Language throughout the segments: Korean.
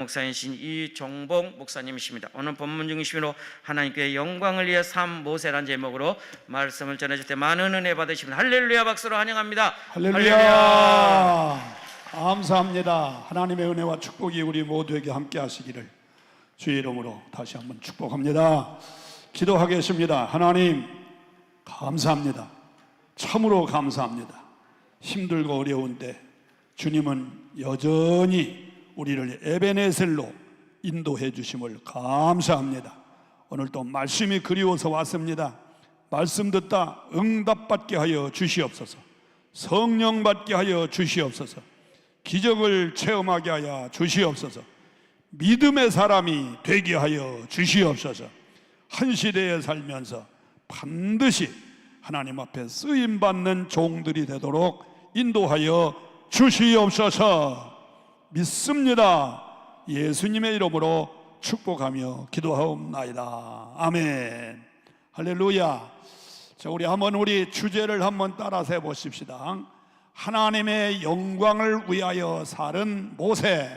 목사이신 이종복 목사님이십니다. 오늘 본문 중심으로 하나님께 영광을 위해 삶 모세라는 제목으로 말씀을 전해줄 때 많은 은혜 받으시면 할렐루야 박수로 환영합니다. 할렐루야. 감사합니다. 하나님의 은혜와 축복이 우리 모두에게 함께 하시기를 주의 이름으로 다시 한번 축복합니다. 기도하겠습니다. 하나님 감사합니다. 참으로 감사합니다. 힘들고 어려운데 주님은 여전히 우리를 에베네셀로 인도해 주심을 감사합니다. 오늘 또 말씀이 그리워서 왔습니다. 말씀 듣다 응답받게 하여 주시옵소서. 성령 받게 하여 주시옵소서. 기적을 체험하게 하여 주시옵소서. 믿음의 사람이 되게 하여 주시옵소서. 한 시대에 살면서 반드시 하나님 앞에 쓰임받는 종들이 되도록 인도하여 주시옵소서. 믿습니다. 예수님의 이름으로 축복하며 기도하옵나이다. 아멘. 할렐루야. 자, 우리 주제를 한번 따라서 해보십시다. 하나님의 영광을 위하여 살은 모세.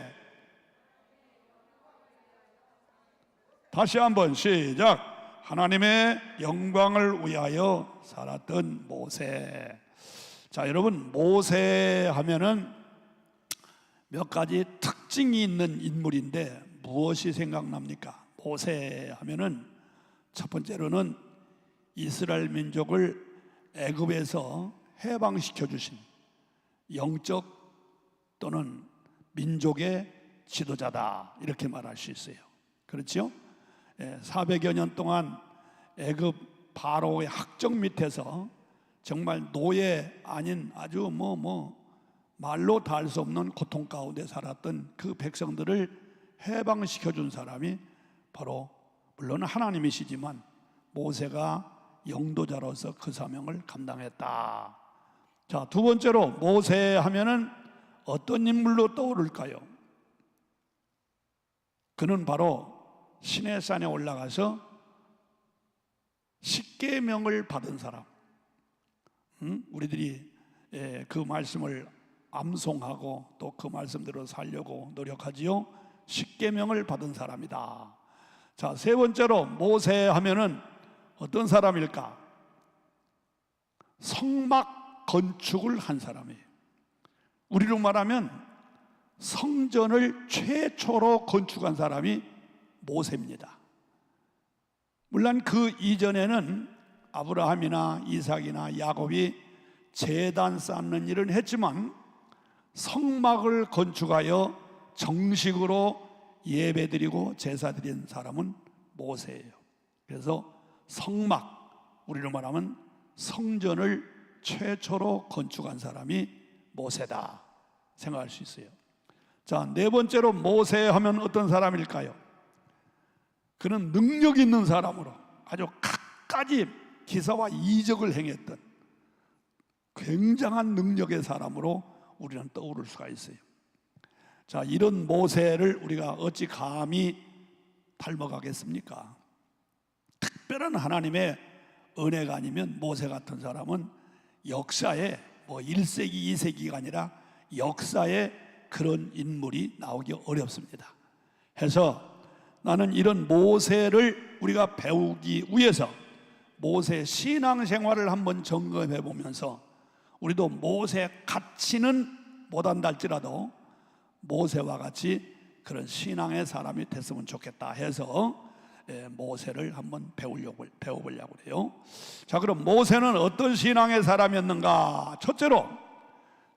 다시 한번 시작. 하나님의 영광을 위하여 살았던 모세. 자, 여러분, 모세 하면은 몇 가지 특징이 있는 인물인데 무엇이 생각납니까? 모세 하면은 첫 번째로는 이스라엘 민족을 애굽에서 해방시켜 주신 영적 또는 민족의 지도자다, 이렇게 말할 수 있어요. 그렇죠? 400여 년 동안 애굽 바로의 학정 밑에서 정말 노예 아닌 아주 말로 다 할 수 없는 고통 가운데 살았던 그 백성들을 해방시켜 준 사람이 바로 물론 하나님이시지만 모세가 영도자로서 그 사명을 감당했다. 자, 두 번째로 모세 하면은 어떤 인물로 떠오를까요? 그는 바로 시내산에 올라가서 십계명을 받은 사람. 우리들이 그 말씀을 암송하고 또 그 말씀대로 살려고 노력하지요. 십계명을 받은 사람이다. 자, 세 번째로 모세 하면은 어떤 사람일까? 성막 건축을 한 사람이에요. 우리로 말하면 성전을 최초로 건축한 사람이 모세입니다. 물론 그 이전에는 아브라함이나 이삭이나 야곱이 제단 쌓는 일은 했지만 성막을 건축하여 정식으로 예배드리고 제사드린 사람은 모세예요. 그래서 성막, 우리로 말하면 성전을 최초로 건축한 사람이 모세다 생각할 수 있어요. 자, 네 번째로 모세 하면 어떤 사람일까요? 그는 능력 있는 사람으로 아주 갖가지 기사와 이적을 행했던 굉장한 능력의 사람으로 우리는 떠오를 수가 있어요. 자, 이런 모세를 우리가 어찌 감히 닮아가겠습니까? 특별한 하나님의 은혜가 아니면 모세 같은 사람은 역사에 1세기, 2세기가 아니라 역사에 그런 인물이 나오기 어렵습니다. 해서 나는 이런 모세를 우리가 배우기 위해서 모세 신앙생활을 한번 점검해 보면서 우리도 모세 같이는 못한다 할지라도 모세와 같이 그런 신앙의 사람이 됐으면 좋겠다 해서 모세를 한번 배워보려고 해요. 자, 그럼 모세는 어떤 신앙의 사람이었는가? 첫째로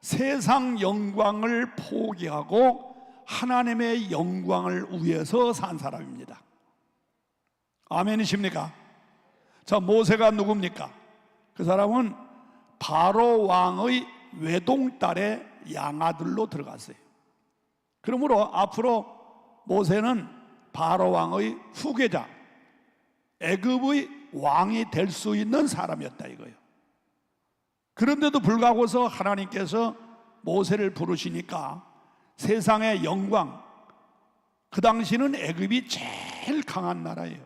세상 영광을 포기하고 하나님의 영광을 위해서 산 사람입니다. 아멘이십니까? 자, 모세가 누굽니까? 그 사람은 바로 왕의 외동딸의 양아들로 들어갔어요. 그러므로 앞으로 모세는 바로 왕의 후계자, 애굽의 왕이 될 수 있는 사람이었다 이거예요. 그런데도 불구하고서 하나님께서 모세를 부르시니까 세상의 영광, 그 당시는 애굽이 제일 강한 나라예요.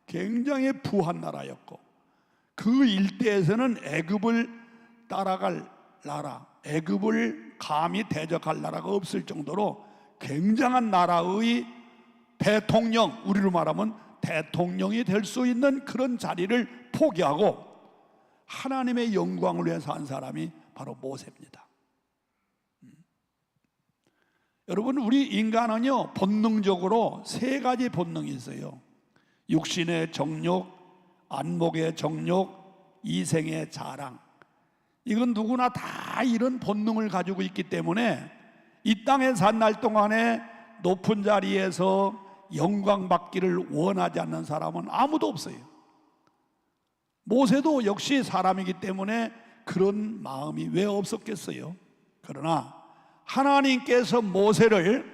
굉장히 부한 나라였고 그 일대에서는 애굽을 따라갈 나라, 애굽을 감히 대적할 나라가 없을 정도로 굉장한 나라의 대통령, 우리로 말하면 대통령이 될 수 있는 그런 자리를 포기하고 하나님의 영광을 위해 산 사람이 바로 모세입니다. 여러분, 우리 인간은요, 본능적으로 세 가지 본능이 있어요. 육신의 정욕, 안목의 정욕, 이생의 자랑. 이건 누구나 다 이런 본능을 가지고 있기 때문에 이 땅에 산 날 동안에 높은 자리에서 영광 받기를 원하지 않는 사람은 아무도 없어요. 모세도 역시 사람이기 때문에 그런 마음이 왜 없었겠어요? 그러나 하나님께서 모세를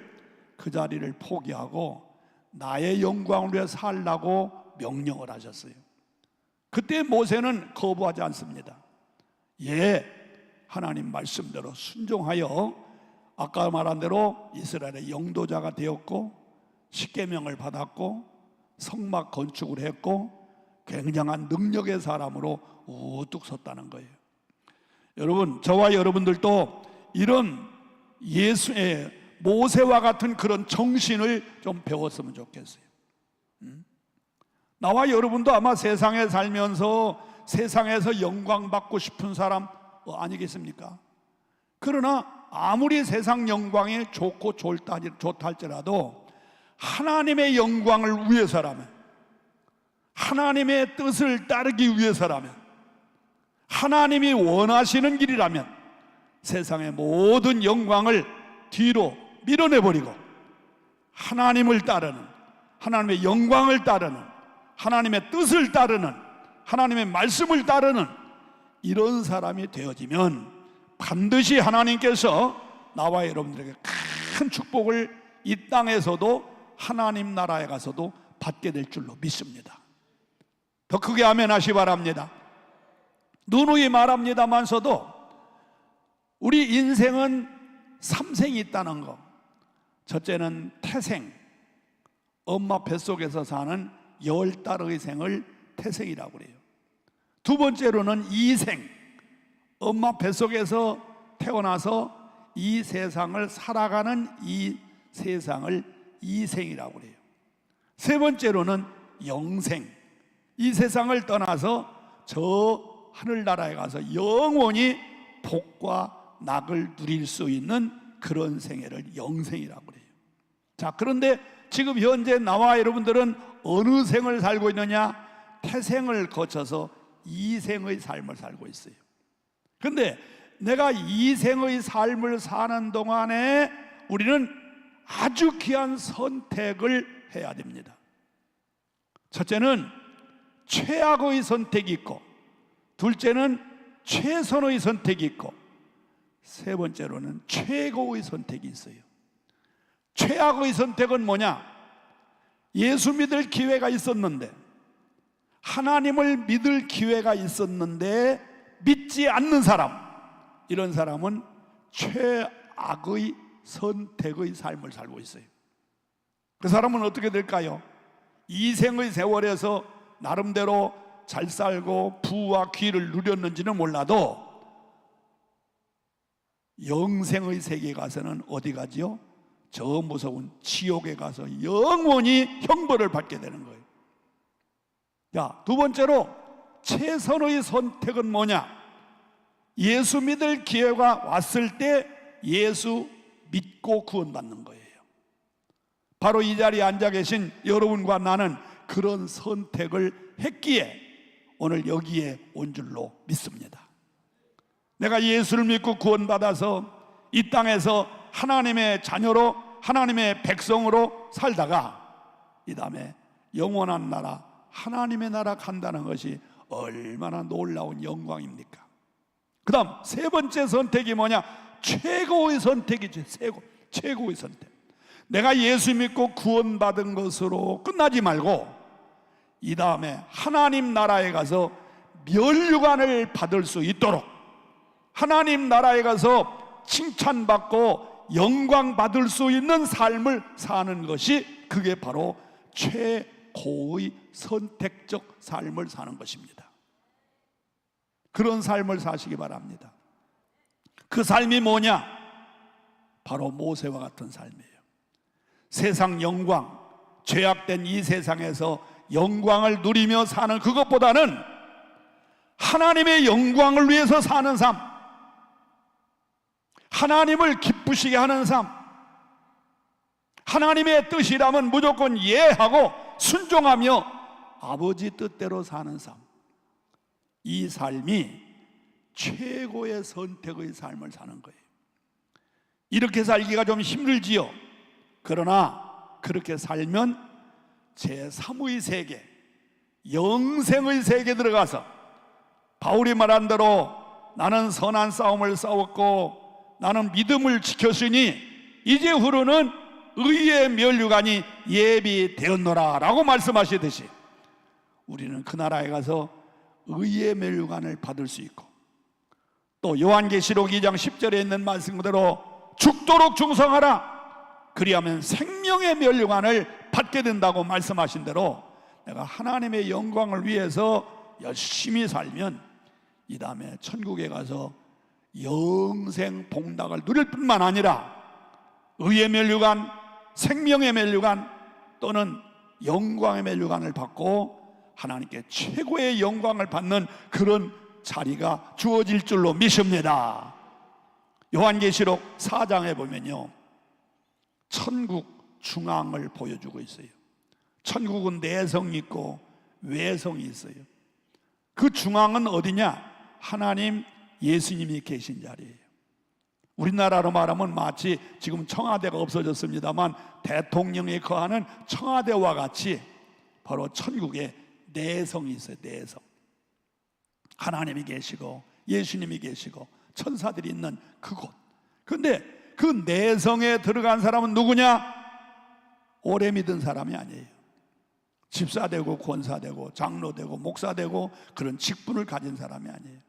그 자리를 포기하고 나의 영광을 위해 살라고 명령을 하셨어요. 그때 모세는 거부하지 않습니다. 예, 하나님 말씀대로 순종하여 아까 말한 대로 이스라엘의 영도자가 되었고 십계명을 받았고 성막 건축을 했고 굉장한 능력의 사람으로 우뚝 섰다는 거예요. 여러분, 저와 여러분들도 이런 예수의 모세와 같은 그런 정신을 좀 배웠으면 좋겠어요. 나와 여러분도 아마 세상에 살면서 세상에서 영광 받고 싶은 사람 아니겠습니까? 그러나 아무리 세상 영광이 좋고 좋다 할지라도 하나님의 영광을 위해서라면, 하나님의 뜻을 따르기 위해서라면, 하나님이 원하시는 길이라면 세상의 모든 영광을 뒤로 밀어내버리고 하나님을 따르는, 하나님의 영광을 따르는, 하나님의 뜻을 따르는, 하나님의 말씀을 따르는 이런 사람이 되어지면 반드시 하나님께서 나와 여러분들에게 큰 축복을 이 땅에서도 하나님 나라에 가서도 받게 될 줄로 믿습니다. 더 크게 아멘 하시 바랍니다. 누누이 말합니다만서도 우리 인생은 삼생이 있다는 거. 첫째는 태생, 엄마 뱃속에서 사는 10달의 생을 태생이라고 그래요. 두 번째로는 이생, 엄마 뱃속에서 태어나서 이 세상을 살아가는 이 세상을 이생이라고 그래요. 세 번째로는 영생, 이 세상을 떠나서 저 하늘나라에 가서 영원히 복과 낙을 누릴 수 있는 그런 생애를 영생이라고 그래요. 자, 그런데 지금 현재 나와 여러분들은 어느 생을 살고 있느냐? 태생을 거쳐서 이생의 삶을 살고 있어요. 그런데 내가 이생의 삶을 사는 동안에 우리는 아주 귀한 선택을 해야 됩니다. 첫째는 최악의 선택이 있고, 둘째는 최선의 선택이 있고, 세 번째로는 최고의 선택이 있어요. 최악의 선택은 뭐냐? 예수 믿을 기회가 있었는데, 하나님을 믿을 기회가 있었는데 믿지 않는 사람, 이런 사람은 최악의 선택의 삶을 살고 있어요. 그 사람은 어떻게 될까요? 이생의 세월에서 나름대로 잘 살고 부와 귀를 누렸는지는 몰라도 영생의 세계에 가서는 어디 가지요? 저 무서운 지옥에 가서 영원히 형벌을 받게 되는 거예요. 자, 두 번째로 최선의 선택은 뭐냐? 예수 믿을 기회가 왔을 때 예수 믿고 구원받는 거예요. 바로 이 자리에 앉아 계신 여러분과 나는 그런 선택을 했기에 오늘 여기에 온 줄로 믿습니다. 내가 예수를 믿고 구원받아서 이 땅에서 하나님의 자녀로, 하나님의 백성으로 살다가 이 다음에 영원한 나라, 하나님의 나라 간다는 것이 얼마나 놀라운 영광입니까? 그 다음 세 번째 선택이 뭐냐? 최고의 선택이지. 최고의 선택. 내가 예수 믿고 구원받은 것으로 끝나지 말고 이 다음에 하나님 나라에 가서 면류관을 받을 수 있도록, 하나님 나라에 가서 칭찬받고 영광 받을 수 있는 삶을 사는 것이, 그게 바로 최고의 선택적 삶을 사는 것입니다. 그런 삶을 사시기 바랍니다. 그 삶이 뭐냐? 바로 모세와 같은 삶이에요. 세상 영광, 죄악된 이 세상에서 영광을 누리며 사는 그것보다는 하나님의 영광을 위해서 사는 삶, 하나님을 기쁘시게 하는 삶, 하나님의 뜻이라면 무조건 예하고 순종하며 아버지 뜻대로 사는 삶, 이 삶이 최고의 선택의 삶을 사는 거예요. 이렇게 살기가 좀 힘들지요. 그러나 그렇게 살면 제3의 세계, 영생의 세계에 들어가서 바울이 말한 대로 나는 선한 싸움을 싸웠고 나는 믿음을 지켰으니 이제 후로는 의의 면류관이 예비되었노라 라고 말씀하시듯이 우리는 그 나라에 가서 의의 면류관을 받을 수 있고, 또 요한계시록 2장 10절에 있는 말씀 그대로 죽도록 충성하라, 그리하면 생명의 면류관을 받게 된다고 말씀하신 대로 내가 하나님의 영광을 위해서 열심히 살면 이 다음에 천국에 가서 영생 복락을 누릴 뿐만 아니라 의의 면류관, 생명의 면류관 또는 영광의 면류관을 받고 하나님께 최고의 영광을 받는 그런 자리가 주어질 줄로 믿습니다. 요한계시록 4장에 보면요, 천국 중앙을 보여주고 있어요. 천국은 내성이 있고 외성이 있어요. 그 중앙은 어디냐? 하나님 예수님이 계신 자리예요. 우리나라로 말하면 마치 지금 청와대가 없어졌습니다만 대통령이 거하는 청와대와 같이 바로 천국에 내성이 있어요. 내성. 하나님이 계시고 예수님이 계시고 천사들이 있는 그곳. 그런데 그 내성에 들어간 사람은 누구냐? 오래 믿은 사람이 아니에요. 집사되고 권사되고 장로되고 목사되고 그런 직분을 가진 사람이 아니에요.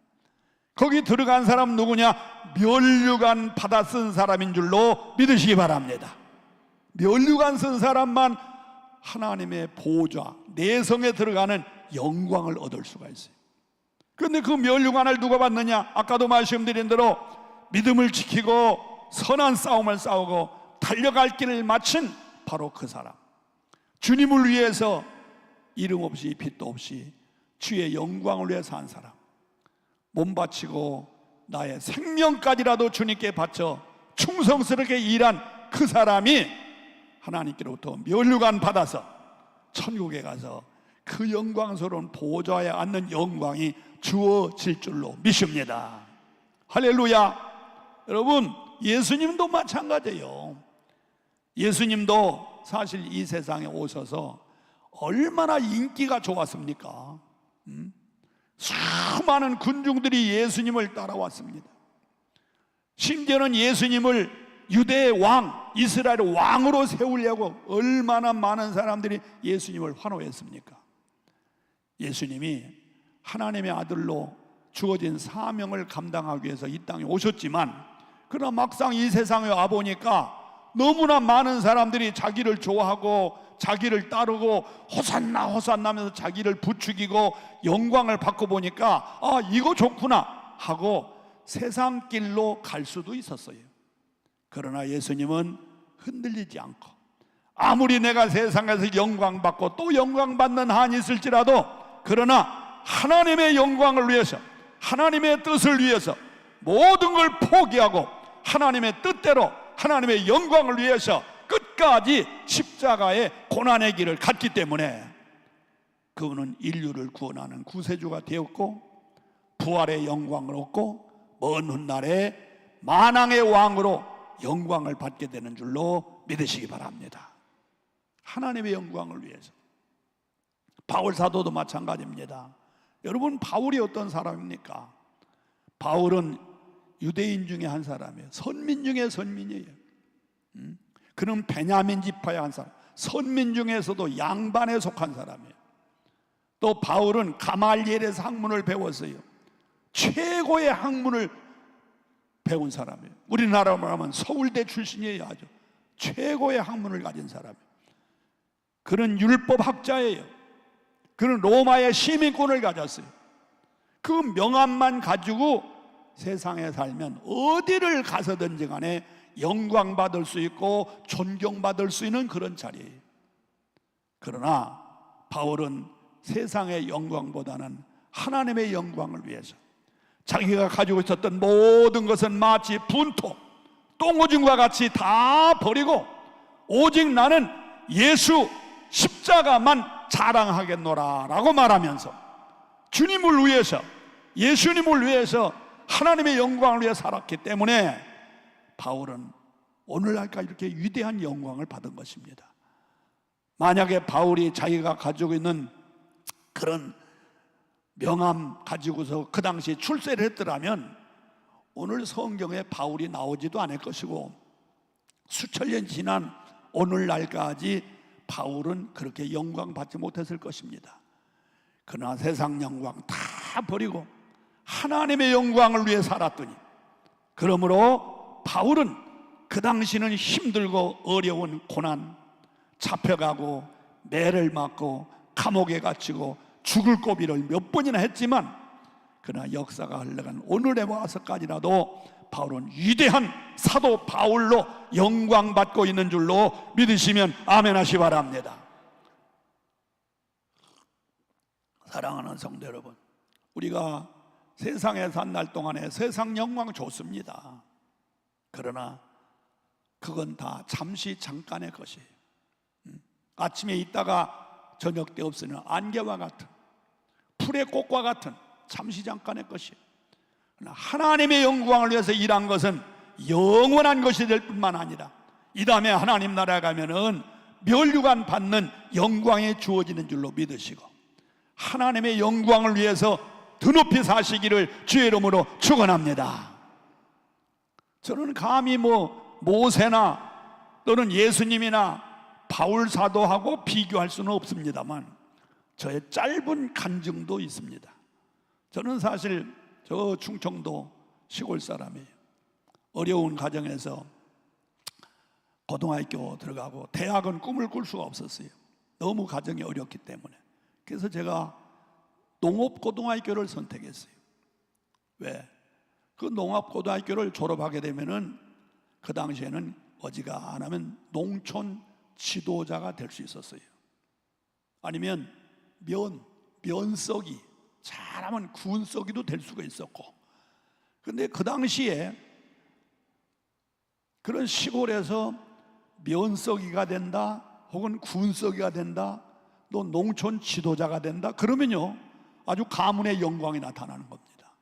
거기 들어간 사람은 누구냐? 면류관 받아 쓴 사람인 줄로 믿으시기 바랍니다. 면류관 쓴 사람만 하나님의 보좌, 내성에 들어가는 영광을 얻을 수가 있어요. 그런데 그 면류관을 누가 받느냐? 아까도 말씀드린 대로 믿음을 지키고 선한 싸움을 싸우고 달려갈 길을 마친 바로 그 사람, 주님을 위해서 이름 없이 빚도 없이 주의 영광을 위해 산 사람, 몸 바치고 나의 생명까지라도 주님께 바쳐 충성스럽게 일한 그 사람이 하나님께로부터 면류관 받아서 천국에 가서 그 영광스러운 보좌에 앉는 영광이 주어질 줄로 믿습니다. 할렐루야. 여러분, 예수님도 마찬가지예요. 예수님도 사실 이 세상에 오셔서 얼마나 인기가 좋았습니까? 수많은 군중들이 예수님을 따라왔습니다. 심지어는 예수님을 유대의 왕, 이스라엘의 왕으로 세우려고 얼마나 많은 사람들이 예수님을 환호했습니까? 예수님이 하나님의 아들로 주어진 사명을 감당하기 위해서 이 땅에 오셨지만, 그러나 막상 이 세상에 와보니까 너무나 많은 사람들이 자기를 좋아하고 자기를 따르고 호산나 호산나 하면서 자기를 부추기고 영광을 받고 보니까 아, 이거 좋구나 하고 세상 길로 갈 수도 있었어요. 그러나 예수님은 흔들리지 않고, 아무리 내가 세상에서 영광받고 또 영광받는 한이 있을지라도 그러나 하나님의 영광을 위해서, 하나님의 뜻을 위해서 모든 걸 포기하고 하나님의 뜻대로 하나님의 영광을 위해서 끝까지 십자가의 고난의 길을 갔기 때문에 그분은 인류를 구원하는 구세주가 되었고 부활의 영광을 얻고 먼 훗날에 만왕의 왕으로 영광을 받게 되는 줄로 믿으시기 바랍니다. 하나님의 영광을 위해서. 바울 사도도 마찬가지입니다. 여러분, 바울이 어떤 사람입니까? 바울은 유대인 중에 한 사람이에요. 선민 중에 선민이에요. 그는 베냐민 지파의 한 사람, 선민 중에서도 양반에 속한 사람이에요. 또 바울은 가말리엘에서 학문을 배웠어요. 최고의 학문을 배운 사람이에요. 우리나라로 말하면 서울대 출신이에요. 아주 최고의 학문을 가진 사람이에요. 그는 율법학자예요. 그는 로마의 시민권을 가졌어요. 그 명함만 가지고 세상에 살면 어디를 가서든지 간에 영광받을 수 있고 존경받을 수 있는 그런 자리예요. 그러나 바울은 세상의 영광보다는 하나님의 영광을 위해서 자기가 가지고 있었던 모든 것은 마치 분토, 똥오줌과 같이 다 버리고 오직 나는 예수 십자가만 자랑하겠노라 라고 말하면서 주님을 위해서, 예수님을 위해서 하나님의 영광을 위해 살았기 때문에 바울은 오늘날까지 이렇게 위대한 영광을 받은 것입니다. 만약에 바울이 자기가 가지고 있는 그런 명함 가지고서 그 당시에 출세를 했더라면 오늘 성경에 바울이 나오지도 않을 것이고 수천 년 지난 오늘날까지 바울은 그렇게 영광 받지 못했을 것입니다. 그러나 세상 영광 다 버리고 하나님의 영광을 위해 살았더니, 그러므로 바울은 그 당시는 힘들고 어려운 고난, 잡혀가고 매를 맞고 감옥에 갇히고 죽을 고비를 몇 번이나 했지만, 그러나 역사가 흘러간 오늘에 와서까지라도 바울은 위대한 사도 바울로 영광받고 있는 줄로 믿으시면 아멘 하시 바랍니다. 사랑하는 성도 여러분, 우리가 세상에 산 날 동안에 세상 영광 좋습니다. 그러나 그건 다 잠시 잠깐의 것이에요. 아침에 있다가 저녁 때 없으면 안개와 같은, 풀의 꽃과 같은 잠시 잠깐의 것이에요. 그러나 하나님의 영광을 위해서 일한 것은 영원한 것이 될 뿐만 아니라 이 다음에 하나님 나라에 가면은 멸류관 받는 영광이 주어지는 줄로 믿으시고 하나님의 영광을 위해서 드높이 사시기를 주의 이름으로 축원합니다. 저는 감히 모세나 또는 예수님이나 바울 사도하고 비교할 수는 없습니다만 저의 짧은 간증도 있습니다. 저는 사실 저 충청도 시골 사람이에요. 어려운 가정에서 고등학교 들어가고 대학은 꿈을 꿀 수가 없었어요. 너무 가정이 어렵기 때문에. 그래서 제가 농업고등학교를 선택했어요. 왜? 그 농업고등학교를 졸업하게 되면은 그 당시에는 어지간하면 농촌 지도자가 될 수 있었어요. 아니면 면석이, 잘하면 군석이도 될 수가 있었고. 근데 그 당시에 그런 시골에서 면석이가 된다 혹은 군석이가 된다, 또 농촌 지도자가 된다 그러면요 아주 가문의 영광이 나타나는 겁니다.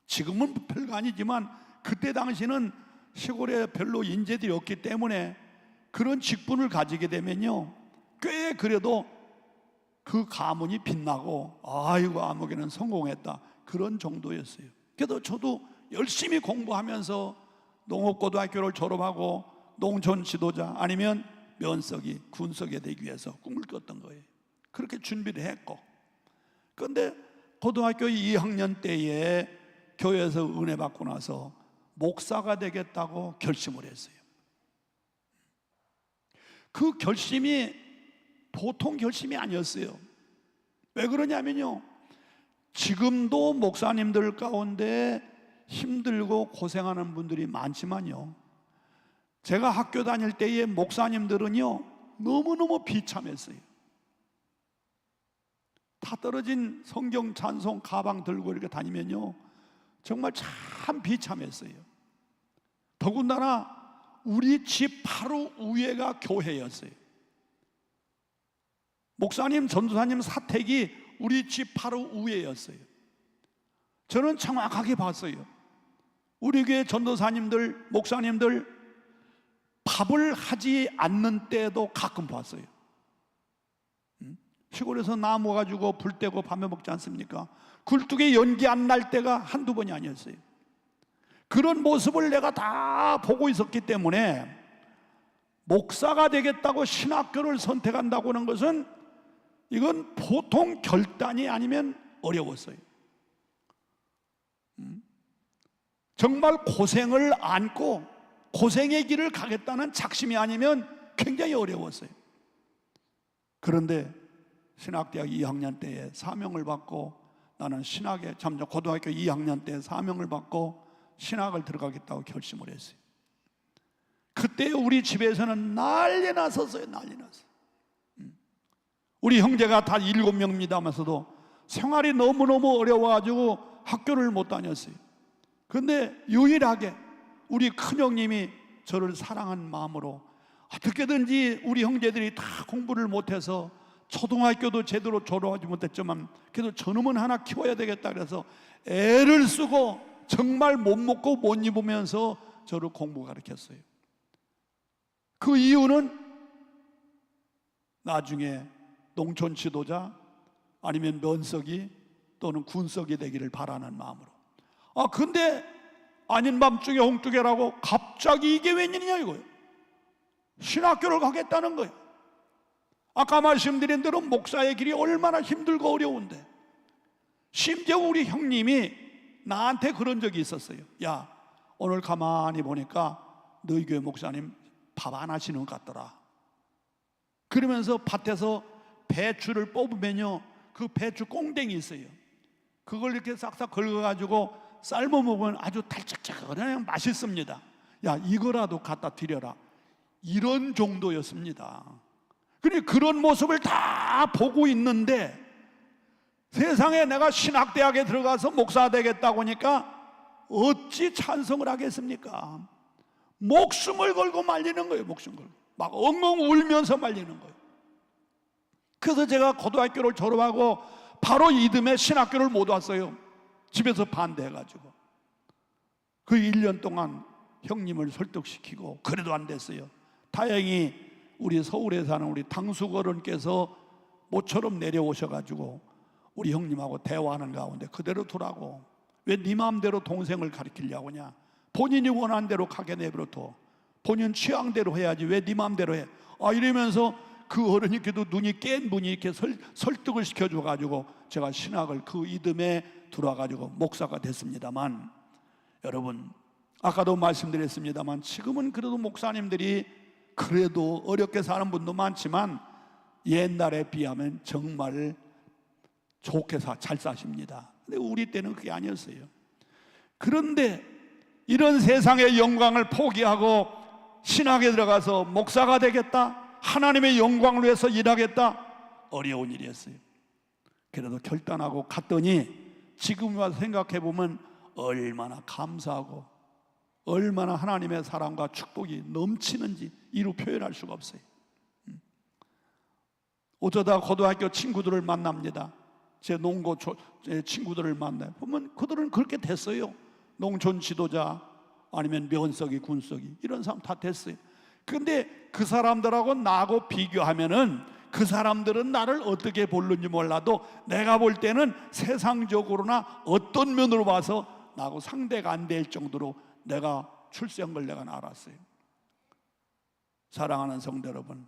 지금은 별거 아니지만 그때 당시는 시골에 별로 인재들이 없기 때문에 그런 직분을 가지게 되면요 꽤 그래도 그 가문이 빛나고 아이고 아무개는 성공했다 그런 정도였어요. 그래도 저도 열심히 공부하면서 농업고등학교를 졸업하고 농촌 지도자 아니면 면석이, 군석이 되기 위해서 꿈을 꿨던 거예요. 그렇게 준비를 했고, 그런데 고등학교 2학년 때에 교회에서 은혜 받고 나서 목사가 되겠다고 결심을 했어요. 그 결심이 보통 결심이 아니었어요. 왜 그러냐면요, 지금도 목사님들 가운데 힘들고 고생하는 분들이 많지만요, 제가 학교 다닐 때의 목사님들은요 너무너무 비참했어요. 다 떨어진 성경 찬송 가방 들고 이렇게 다니면요 정말 참 비참했어요. 더군다나 우리 집 바로 위에가 교회였어요. 목사님, 전도사님 사택이 우리 집 바로 위에였어요. 저는 정확하게 봤어요. 우리 교회 전도사님들, 목사님들 밥을 하지 않는 때도 가끔 봤어요. 시골에서 나무 가지고 불 떼고 밤에 먹지 않습니까? 굴뚝에 연기 안 날 때가 한두 번이 아니었어요. 그런 모습을 내가 다 보고 있었기 때문에 목사가 되겠다고 신학교를 선택한다고 하는 것은 이건 보통 결단이 아니면 어려웠어요. 정말 고생을 안고 고생의 길을 가겠다는 작심이 아니면 굉장히 어려웠어요. 그런데 신학대학 2학년 때에 사명을 받고 나는 신학에 고등학교 2학년 때 사명을 받고 신학을 들어가겠다고 결심을 했어요. 그때 우리 집에서는 난리 났었어요. 난리 났어요. 우리 형제가 다 7명입니다면서도 생활이 너무너무 어려워가지고 학교를 못 다녔어요. 그런데 유일하게 우리 큰형님이 저를 사랑한 마음으로 어떻게든지 우리 형제들이 다 공부를 못해서 초등학교도 제대로 졸업하지 못했지만 그래도 저놈은 하나 키워야 되겠다 그래서 애를 쓰고 정말 못 먹고 못 입으면서 저를 공부 가르쳤어요. 그 이유는 나중에 농촌 지도자 아니면 면석이 또는 군석이 되기를 바라는 마음으로. 근데 아닌 밤중에 홍두개라고 갑자기 이게 웬일이냐 이거예요. 신학교를 가겠다는 거예요. 아까 말씀드린 대로 목사의 길이 얼마나 힘들고 어려운데 심지어 우리 형님이 나한테 그런 적이 있었어요. 야, 오늘 가만히 보니까 너희 교회 목사님 밥 안 하시는 것 같더라. 그러면서 밭에서 배추를 뽑으면요, 그 배추 꽁댕이 있어요. 그걸 이렇게 싹싹 긁어가지고 삶아 먹으면 아주 달짝짝하고 맛있습니다. 야, 이거라도 갖다 드려라. 이런 정도였습니다. 그러니까 그런 모습을 다 보고 있는데 세상에 내가 신학대학에 들어가서 목사 되겠다고 하니까 어찌 찬성을 하겠습니까? 목숨을 걸고 말리는 거예요. 목숨 걸고 막 엉엉 울면서 말리는 거예요. 그래서 제가 고등학교를 졸업하고 바로 이듬해 신학교를 못 왔어요. 집에서 반대해가지고 그 1년 동안 형님을 설득시키고 그래도 안 됐어요. 다행히 우리 서울에 사는 우리 당수거론께서 모처럼 내려오셔가지고 우리 형님하고 대화하는 가운데 그대로 두라고, 왜 네 마음대로 동생을 가르치려고 하냐, 본인이 원하는 대로 가게 내버려둬, 본인 취향대로 해야지 왜 네 마음대로 해. 이러면서 그 어른이께도 눈이 깬 분이 이렇게 설득을 시켜줘가지고 제가 신학을 그 이듬해 들어와가지고 목사가 됐습니다만, 여러분 아까도 말씀드렸습니다만 지금은 그래도 목사님들이 그래도 어렵게 사는 분도 많지만 옛날에 비하면 정말 좋게 잘 사십니다. 근데 우리 때는 그게 아니었어요. 그런데 이런 세상의 영광을 포기하고 신학에 들어가서 목사가 되겠다, 하나님의 영광을 위해서 일하겠다, 어려운 일이었어요. 그래도 결단하고 갔더니 지금 와서 생각해 보면 얼마나 감사하고 얼마나 하나님의 사랑과 축복이 넘치는지 이루 표현할 수가 없어요. 어쩌다 고등학교 친구들을 만납니다. 제 농고 친구들을 만나요. 보면 그들은 그렇게 됐어요. 농촌 지도자 아니면 면석이 군석이 이런 사람 다 됐어요. 그런데 그 사람들하고 나하고 비교하면은 그 사람들은 나를 어떻게 보는지 몰라도 내가 볼 때는 세상적으로나 어떤 면으로 봐서 나하고 상대가 안 될 정도로 내가 출세한 걸 내가 알았어요. 사랑하는 성도 여러분,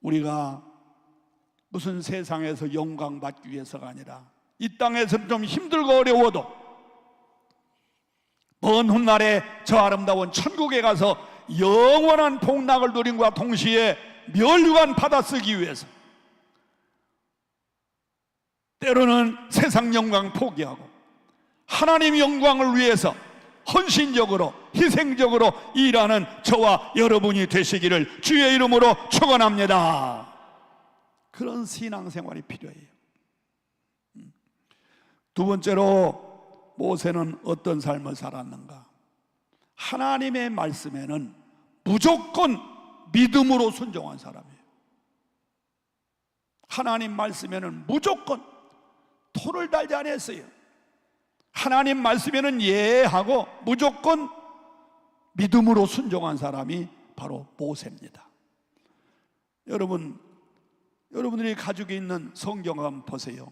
우리가 무슨 세상에서 영광 받기 위해서가 아니라 이 땅에서 좀 힘들고 어려워도 먼 훗날에 저 아름다운 천국에 가서 영원한 복락을 누림과 동시에 멸류관 받아쓰기 위해서 때로는 세상 영광 포기하고 하나님 영광을 위해서 헌신적으로 희생적으로 일하는 저와 여러분이 되시기를 주의 이름으로 축원합니다. 그런 신앙생활이 필요해요. 두 번째로 모세는 어떤 삶을 살았는가? 하나님의 말씀에는 무조건 믿음으로 순종한 사람이에요. 하나님 말씀에는 무조건 토를 달지 않았어요. 하나님 말씀에는 예하고 무조건 믿음으로 순종한 사람이 바로 모세입니다. 여러분들이 가지고 있는 성경 한번 보세요.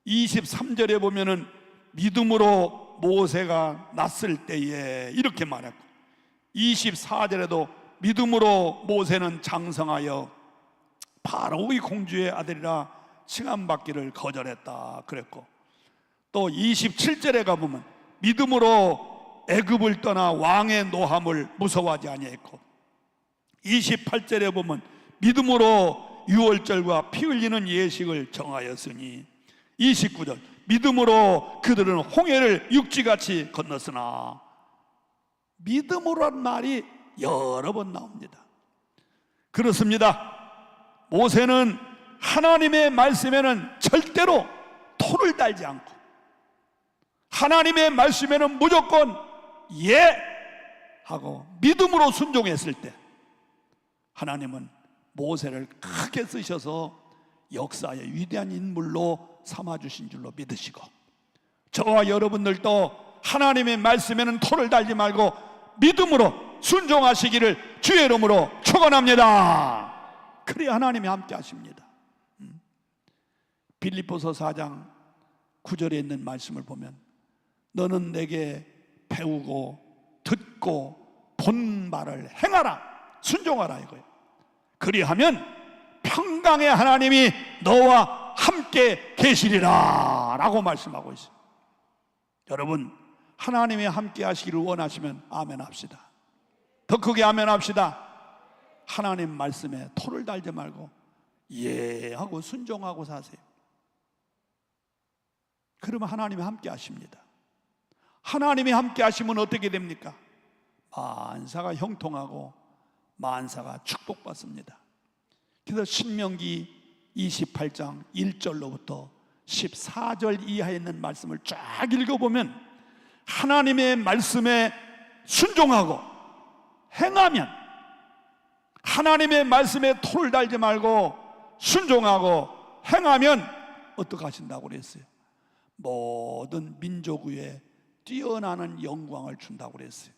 23절에 보면은 믿음으로 모세가 났을 때에 이렇게 말했고, 24절에도 믿음으로 모세는 장성하여 바로의 공주의 아들이라 칭함받기를 거절했다 그랬고, 또 27절에 가보면 믿음으로 애굽을 떠나 왕의 노함을 무서워하지 아니했고, 28절에 보면 믿음으로 유월절과 피 흘리는 예식을 정하였으니, 29절 믿음으로 그들은 홍해를 육지같이 건넜으나 믿음으로란 말이 여러 번 나옵니다. 그렇습니다. 모세는 하나님의 말씀에는 절대로 토를 달지 않고 하나님의 말씀에는 무조건 예 하고 믿음으로 순종했을 때 하나님은 모세를 크게 쓰셔서 역사의 위대한 인물로 삼아주신 줄로 믿으시고, 저와 여러분들도 하나님의 말씀에는 토를 달지 말고 믿음으로 순종하시기를 주의 이름으로 축원합니다. 그래야 하나님이 함께 하십니다. 빌립보서 4장 9절에 있는 말씀을 보면 너는 내게 배우고 듣고 본 말을 행하라, 순종하라 이거예요. 그리하면 평강의 하나님이 너와 함께 계시리라 라고 말씀하고 있어요. 여러분, 하나님이 함께 하시기를 원하시면 아멘 합시다. 더 크게 아멘 합시다. 하나님 말씀에 토를 달지 말고 예 하고 순종하고 사세요. 그러면 하나님이 함께 하십니다. 하나님이 함께 하시면 어떻게 됩니까? 만사가 형통하고 만사가 축복받습니다. 그래서 신명기 28장 1절로부터 14절 이하에 있는 말씀을 쫙 읽어보면 하나님의 말씀에 순종하고 행하면, 하나님의 말씀에 토를 달지 말고 순종하고 행하면 어떻게 하신다고 그랬어요? 모든 민족 위에 뛰어나는 영광을 준다고 그랬어요.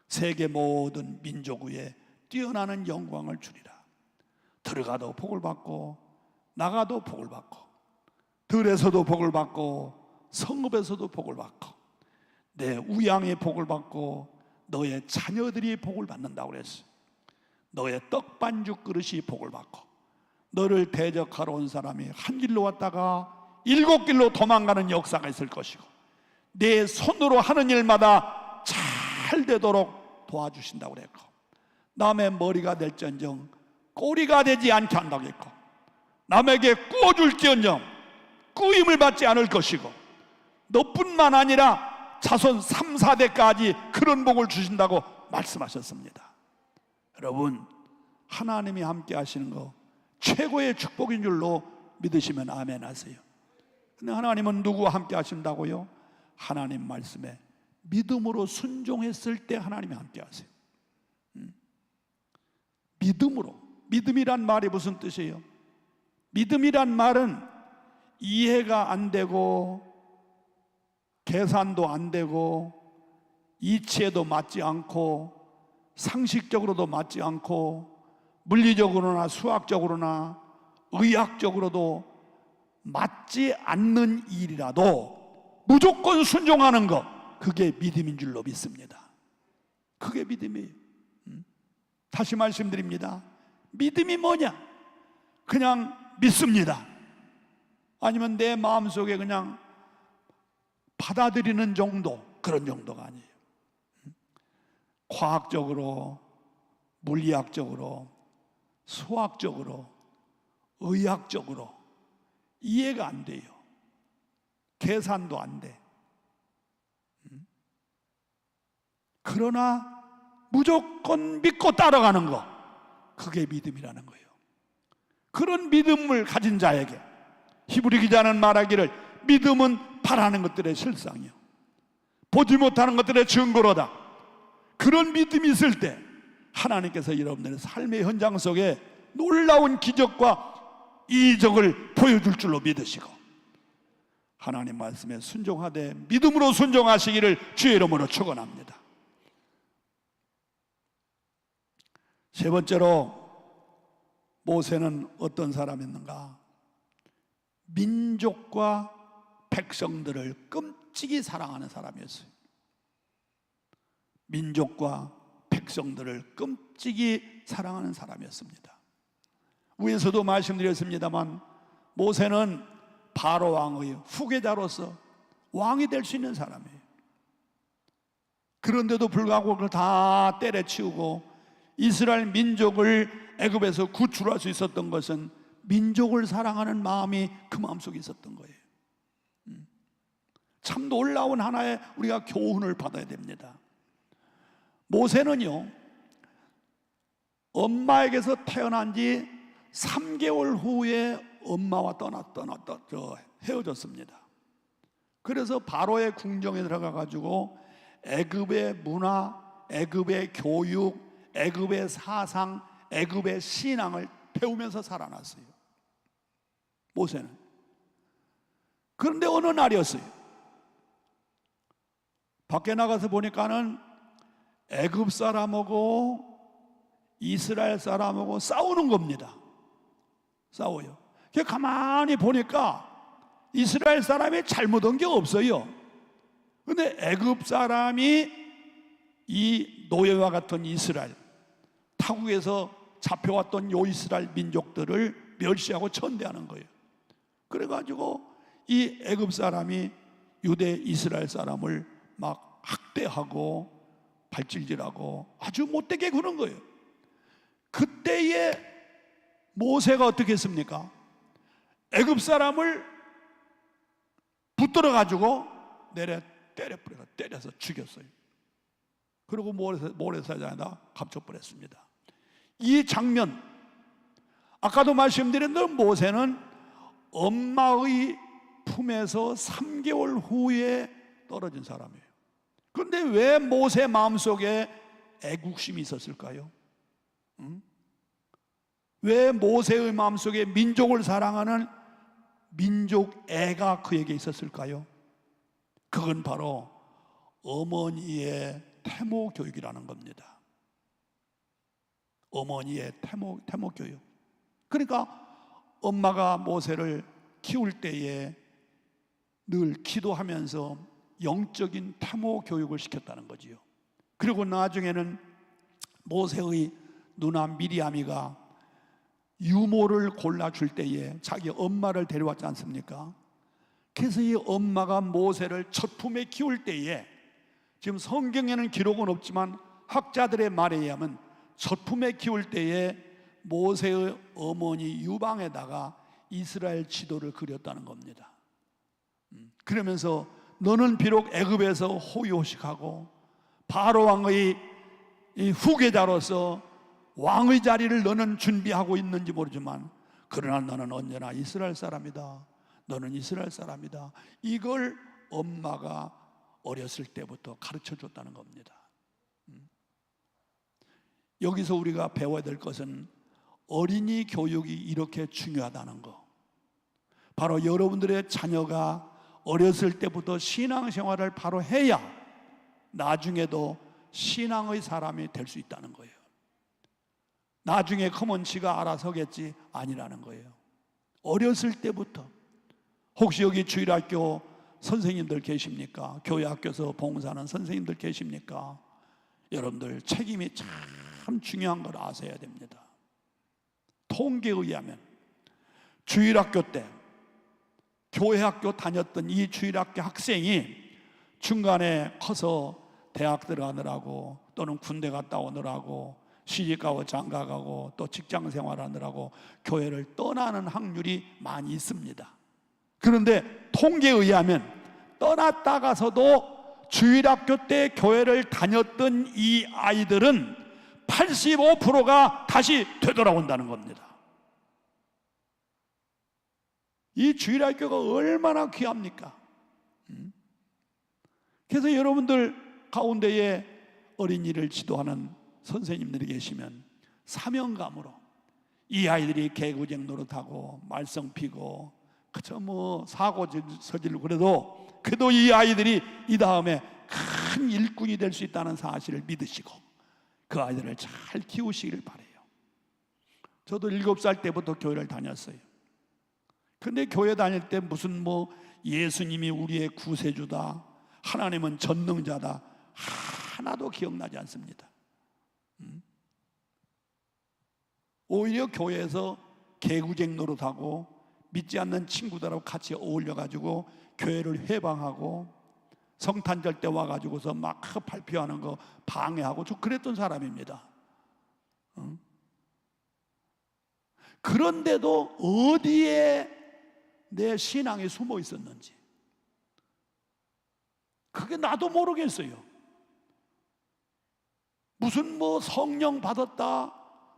세계 모든 민족 위에 뛰어나는 영광을 주리라. 들어가도 복을 받고 나가도 복을 받고 들에서도 복을 받고 성읍에서도 복을 받고 내 우양의 복을 받고 너의 자녀들이 복을 받는다고 그랬어요. 너의 떡반죽 그릇이 복을 받고 너를 대적하러 온 사람이 한 길로 왔다가 7길로 도망가는 역사가 있을 것이고 내 손으로 하는 일마다 잘 되도록 도와주신다고 그랬고 남의 머리가 될지언정 꼬리가 되지 않게 한다고 했고 남에게 꾸어줄지언정 꾸임을 받지 않을 것이고 너뿐만 아니라 자손 3, 4대까지 그런 복을 주신다고 말씀하셨습니다. 여러분, 하나님이 함께 하시는 거 최고의 축복인 줄로 믿으시면 아멘 하세요. 근데 하나님은 누구와 함께 하신다고요? 하나님 말씀에 믿음으로 순종했을 때 하나님이 함께 하세요. 믿음으로. 믿음이란 말이 무슨 뜻이에요? 믿음이란 말은 이해가 안 되고 계산도 안 되고 이치에도 맞지 않고 상식적으로도 맞지 않고 물리적으로나 수학적으로나 의학적으로도 맞지 않는 일이라도 무조건 순종하는 것, 그게 믿음인 줄로 믿습니다. 그게 믿음이에요. 다시 말씀드립니다. 믿음이 뭐냐? 그냥 믿습니다. 아니면 내 마음속에 그냥 받아들이는 정도, 그런 정도가 아니에요. 과학적으로, 물리학적으로, 수학적으로, 의학적으로 이해가 안 돼요. 계산도 안 돼. 그러나 무조건 믿고 따라가는 거, 그게 믿음이라는 거예요. 그런 믿음을 가진 자에게 히브리 기자는 말하기를 믿음은 바라는 것들의 실상이요 보지 못하는 것들의 증거로다. 그런 믿음이 있을 때 하나님께서 여러분들의 삶의 현장 속에 놀라운 기적과 이적을 보여줄 줄로 믿으시고 하나님 말씀에 순종하되 믿음으로 순종하시기를 주의 이름으로 축원합니다. 세 번째로 모세는 어떤 사람이었는가? 민족과 백성들을 끔찍이 사랑하는 사람이었어요. 민족과 백성들을 끔찍이 사랑하는 사람이었습니다. 위에서도 말씀드렸습니다만 모세는 바로 왕의 후계자로서 왕이 될 수 있는 사람이에요. 그런데도 불구하고 그걸 다 때려치우고 이스라엘 민족을 애굽에서 구출할 수 있었던 것은 민족을 사랑하는 마음이 그 마음속에 있었던 거예요. 참 놀라운 하나의 우리가 교훈을 받아야 됩니다. 모세는요, 엄마에게서 태어난 지 3개월 후에 엄마와 헤어졌습니다. 그래서 바로의 궁정에 들어가 가지고 애굽의 문화, 애굽의 교육, 애굽의 사상, 애굽의 신앙을 배우면서 살아났어요, 모세는. 그런데 어느 날이었어요. 밖에 나가서 보니까는 애굽 사람하고 이스라엘 사람하고 싸우는 겁니다. 싸워요. 가만히 보니까 이스라엘 사람이 잘못한 게 없어요. 그런데 애굽 사람이 이 노예와 같은 이스라엘, 타국에서 잡혀왔던 요 이스라엘 민족들을 멸시하고 천대하는 거예요. 그래가지고 이 애굽 사람이 유대 이스라엘 사람을 막 학대하고 발질질하고 아주 못되게 구는 거예요. 그때에 모세가 어떻게 했습니까? 애굽 사람을 붙들어 가지고 때려서 죽였어요. 그리고 모래사장에다 감춰버렸습니다. 이 장면, 아까도 말씀드린 대로 모세는 엄마의 품에서 3개월 후에 떨어진 사람이에요. 그런데 왜 모세 마음속에 애국심이 있었을까요? 왜 모세의 마음속에 민족을 사랑하는 민족애가 그에게 있었을까요? 그건 바로 어머니의 태모 교육이라는 겁니다. 어머니의 태모 교육. 그러니까 엄마가 모세를 키울 때에 늘 기도하면서 영적인 태모 교육을 시켰다는 거지요. 그리고 나중에는 모세의 누나 미리암이가 유모를 골라줄 때에 자기 엄마를 데려왔지 않습니까? 그래서 이 엄마가 모세를 첫 품에 키울 때에, 지금 성경에는 기록은 없지만 학자들의 말에 의하면 첫 품에 키울 때에 모세의 어머니 유방에다가 이스라엘 지도를 그렸다는 겁니다. 그러면서 너는 비록 애굽에서 호의호식하고 바로 왕의 후계자로서 왕의 자리를 너는 준비하고 있는지 모르지만 그러나 너는 언제나 이스라엘 사람이다. 너는 이스라엘 사람이다. 이걸 엄마가 어렸을 때부터 가르쳐 줬다는 겁니다. 여기서 우리가 배워야 될 것은 어린이 교육이 이렇게 중요하다는 거. 바로 여러분들의 자녀가 어렸을 때부터 신앙생활을 바로 해야 나중에도 신앙의 사람이 될 수 있다는 거예요. 나중에 크면 지가 알아서겠지 아니라는 거예요. 어렸을 때부터. 혹시 여기 주일학교 선생님들 계십니까? 교회학교에서 봉사하는 선생님들 계십니까? 여러분들 책임이 참 중요한 걸 아셔야 됩니다. 통계에 의하면 주일학교 때 교회학교 다녔던 이 주일학교 학생이 중간에 커서 대학 들어가느라고 또는 군대 갔다 오느라고 시집가고 장가가고 또 직장 생활하느라고 교회를 떠나는 확률이 많이 있습니다. 그런데 통계에 의하면 떠났다 가서도 주일학교 때 교회를 다녔던 이 아이들은 85%가 다시 되돌아온다는 겁니다. 이 주일학교가 얼마나 귀합니까? 그래서 여러분들 가운데에 어린이를 지도하는 선생님들이 계시면 사명감으로 이 아이들이 개구쟁 노릇하고 말썽 피고 그저 사고 저지르고 그래도 이 아이들이 이 다음에 큰 일꾼이 될 수 있다는 사실을 믿으시고 그 아이들을 잘 키우시기를 바라요. 저도 7살 때부터 교회를 다녔어요. 근데 교회 다닐 때 무슨 예수님이 우리의 구세주다, 하나님은 전능자다, 하나도 기억나지 않습니다. 오히려 교회에서 개구쟁 노릇하고 믿지 않는 친구들하고 같이 어울려가지고 교회를 회방하고 성탄절 때 와가지고서 막 발표하는 거 방해하고 저 그랬던 사람입니다. 그런데도 어디에 내 신앙이 숨어 있었는지 그게 나도 모르겠어요. 무슨 뭐 성령 받았다,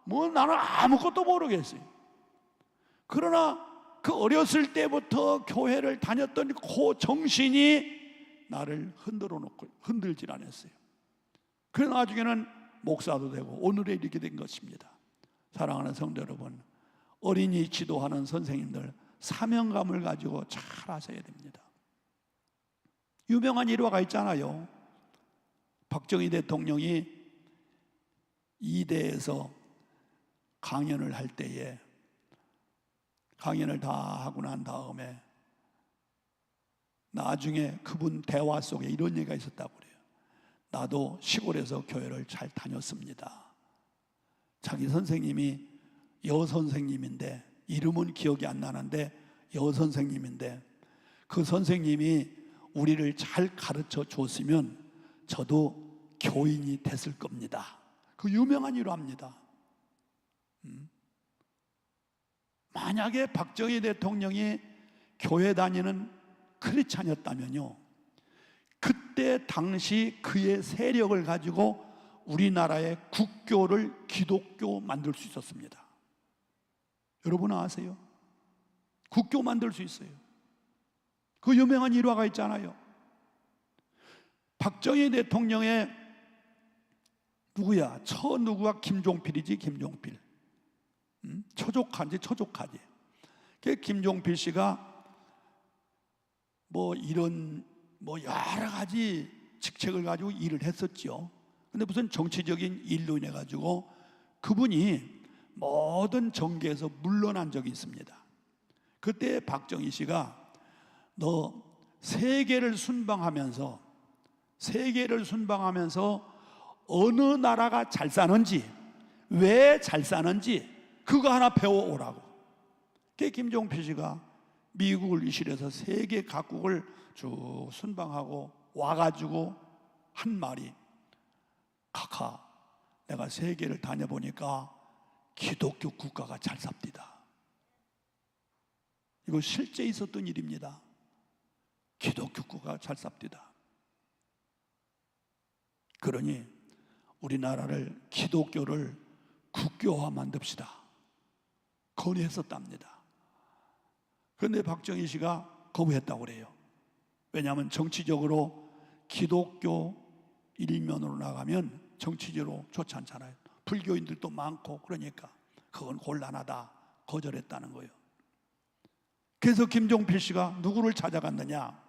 뭐 나는 아무것도 모르겠어요. 그러나 그 어렸을 때부터 교회를 다녔던 그 정신이 나를 흔들어 놓고 흔들질 않았어요. 그래 나중에는 목사도 되고 오늘에 이렇게 된 것입니다. 사랑하는 성도 여러분, 어린이 지도하는 선생님들 사명감을 가지고 잘 하셔야 됩니다. 유명한 일화가 있잖아요. 박정희 대통령이 이대에서 강연을 할 때에 강연을 다 하고 난 다음에 나중에 그분 대화 속에 이런 얘기가 있었다고 그래요. 나도 시골에서 교회를 잘 다녔습니다. 자기 선생님이 여선생님인데 이름은 기억이 안 나는데 여선생님인데 그 선생님이 우리를 잘 가르쳐 줬으면 저도 교인이 됐을 겁니다. 그 유명한 일화입니다. 만약에 박정희 대통령이 교회 다니는 크리스찬이었다면요, 그때 당시 그의 세력을 가지고 우리나라의 국교를 기독교 만들 수 있었습니다. 여러분 아세요? 국교 만들 수 있어요. 그 유명한 일화가 있잖아요. 박정희 대통령의 누구야? 처누구가 김종필이지. 김종필. 처족하지. 그 김종필 씨가 뭐 이런 뭐 여러 가지 직책을 가지고 일을 했었죠. 근데 무슨 정치적인 일로 인해 가지고 그분이 모든 정계에서 물러난 적이 있습니다. 그때 박정희 씨가 너 세계를 순방하면서 어느 나라가 잘 사는지, 왜 잘 사는지 그거 하나 배워오라고. 그 김종필 씨가 미국을 이실해서 세계 각국을 쭉 순방하고 와가지고 한 말이, 카카, 내가 세계를 다녀보니까 기독교 국가가 잘 삽니다. 이거 실제 있었던 일입니다. 기독교 국가가 잘 삽니다. 그러니 우리나라를 기독교를 국교화 만듭시다 건의했었답니다. 그런데 박정희 씨가 거부했다고 그래요. 왜냐하면 정치적으로 기독교 일면으로 나가면 정치적으로 좋지 않잖아요. 불교인들도 많고 그러니까 그건 곤란하다 거절했다는 거예요. 그래서 김종필 씨가 누구를 찾아갔느냐?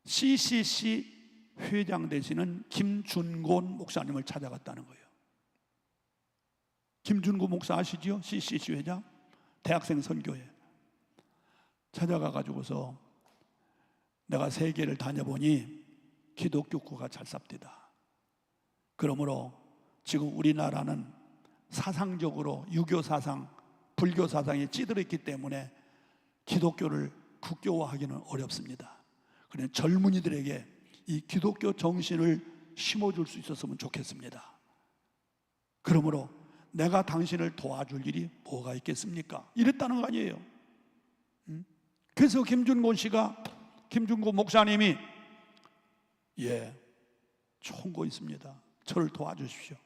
CCC 회장 되시는 김준곤 목사님을 찾아갔다는 거예요. 김준곤 목사 아시죠? CCC 회장, 대학생 선교회 찾아가가지고서 내가 세계를 다녀보니 기독교 국가가 잘 삽니다. 그러므로 지금 우리나라는 사상적으로 유교 사상, 불교 사상에 찌들어 있기 때문에 기독교를 국교화하기는 어렵습니다. 그런데 젊은이들에게 이 기독교 정신을 심어줄 수 있었으면 좋겠습니다. 그러므로 내가 당신을 도와줄 일이 뭐가 있겠습니까? 이랬다는 거 아니에요. 그래서 김준곤 목사님이 좋은 거 있습니다. 저를 도와주십시오.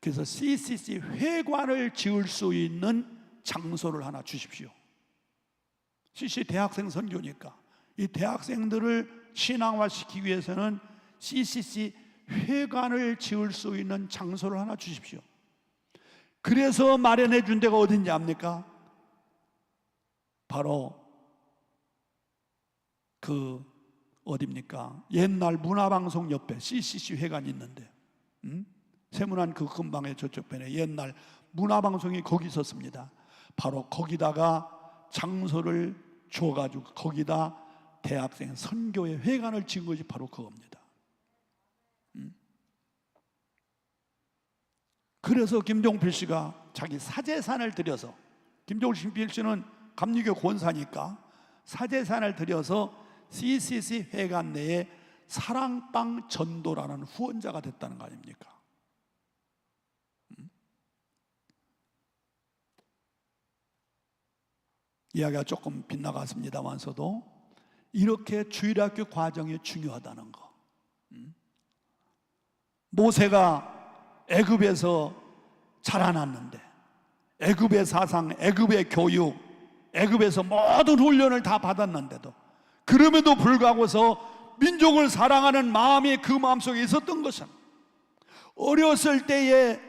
그래서 CCC 회관을 지을 수 있는 장소를 하나 주십시오. CCC 대학생 선교니까 이 대학생들을 신앙화시키기 위해서는 CCC 회관을 지을 수 있는 장소를 하나 주십시오. 그래서 마련해 준 데가 어딘지 압니까? 바로 어딥니까? 옛날 문화방송 옆에 CCC 회관이 있는데, 세문안 그 근방에 저쪽 편에 옛날 문화방송이 거기 있었습니다. 바로 거기다가 장소를 줘가지고 거기다 대학생 선교회 회관을 지은 것이 바로 그겁니다. 그래서 김종필 씨가 자기 사재산을 들여서, 김종필 씨는 감리교 권사니까 사재산을 들여서 CCC 회관 내에 사랑방 전도라는 후원자가 됐다는 거 아닙니까? 이야기가 조금 빗나갔습니다만서도 이렇게 주일학교 과정이 중요하다는 거. 모세가 애굽에서 자라났는데, 애굽의 사상, 애굽의 교육, 애굽에서 모든 훈련을 다 받았는데도, 그럼에도 불구하고서 민족을 사랑하는 마음이 그 마음속에 있었던 것은 어렸을 때에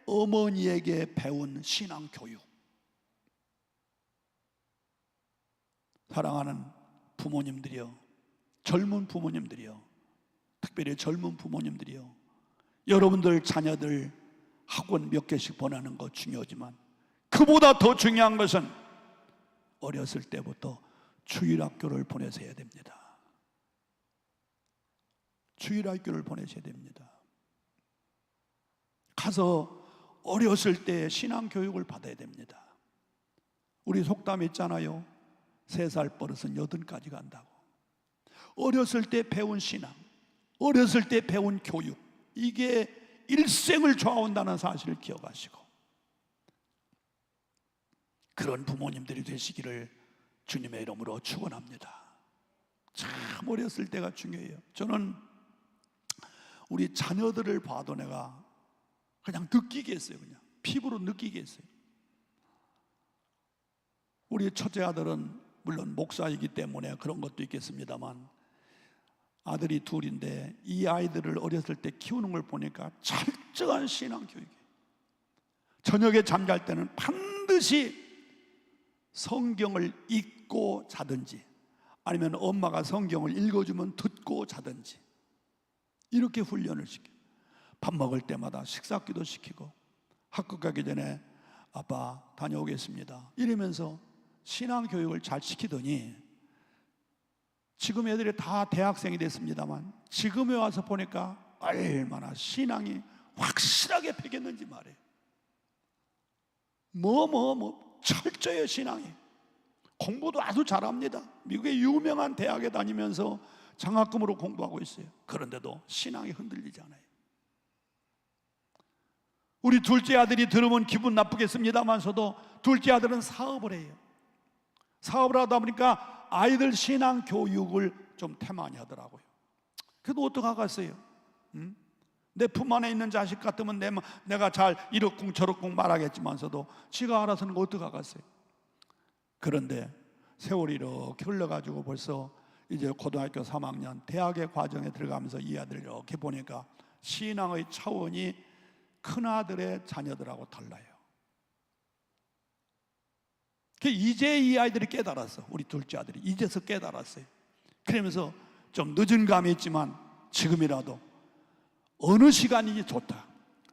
어머니에게 배운 신앙 교육. 사랑하는 부모님들이요, 젊은 부모님들이요, 특별히 젊은 부모님들이요, 여러분들 자녀들 학원 몇 개씩 보내는 거 중요하지만 그보다 더 중요한 것은 어렸을 때부터 주일학교를 보내셔야 됩니다. 주일학교를 보내셔야 됩니다. 가서 어렸을 때 신앙교육을 받아야 됩니다. 우리 속담 있잖아요. 3살 버릇은 8까지 간다고. 어렸을 때 배운 신앙, 어렸을 때 배운 교육, 이게 일생을 좌우한다는 사실을 기억하시고 그런 부모님들이 되시기를 주님의 이름으로 축원합니다. 참 어렸을 때가 중요해요. 저는 우리 자녀들을 봐도 내가 그냥 느끼게 했어요. 그냥 피부로 느끼게 했어요. 우리 첫째 아들은 물론 목사이기 때문에 그런 것도 있겠습니다만, 아들이 둘인데 이 아이들을 어렸을 때 키우는 걸 보니까 철저한 신앙 교육이에요. 저녁에 잠잘 때는 반드시 성경을 읽고 자든지, 아니면 엄마가 성경을 읽어주면 듣고 자든지, 이렇게 훈련을 시켜요. 밥 먹을 때마다 식사기도 시키고, 학교 가기 전에 아빠 다녀오겠습니다 이러면서 신앙교육을 잘 시키더니, 지금 애들이 다 대학생이 됐습니다만 지금에 와서 보니까 얼마나 신앙이 확실하게 배겼는지 말이에요. 철저해요. 신앙이. 공부도 아주 잘합니다. 미국의 유명한 대학에 다니면서 장학금으로 공부하고 있어요. 그런데도 신앙이 흔들리지 않아요. 우리 둘째 아들이 들으면 기분 나쁘겠습니다만서도 둘째 아들은 사업을 해요. 사업을 하다 보니까 아이들 신앙 교육을 좀 태만히 하더라고요. 그래도 어떡하겠어요? 내 품 안에 있는 자식 같으면 내가 잘 이렇쿵 저렇쿵 말하겠지만서도 지가 알아서는 어떡하겠어요? 그런데 세월이 이렇게 흘러가지고 벌써 이제 고등학교 3학년 대학의 과정에 들어가면서 이 아들을 이렇게 보니까 신앙의 차원이 큰아들의 자녀들하고 달라요. 이제 이 아이들이 깨달았어. 우리 둘째 아들이 이제서 깨달았어요. 그러면서 좀 늦은 감이 있지만 지금이라도 어느 시간이 좋다.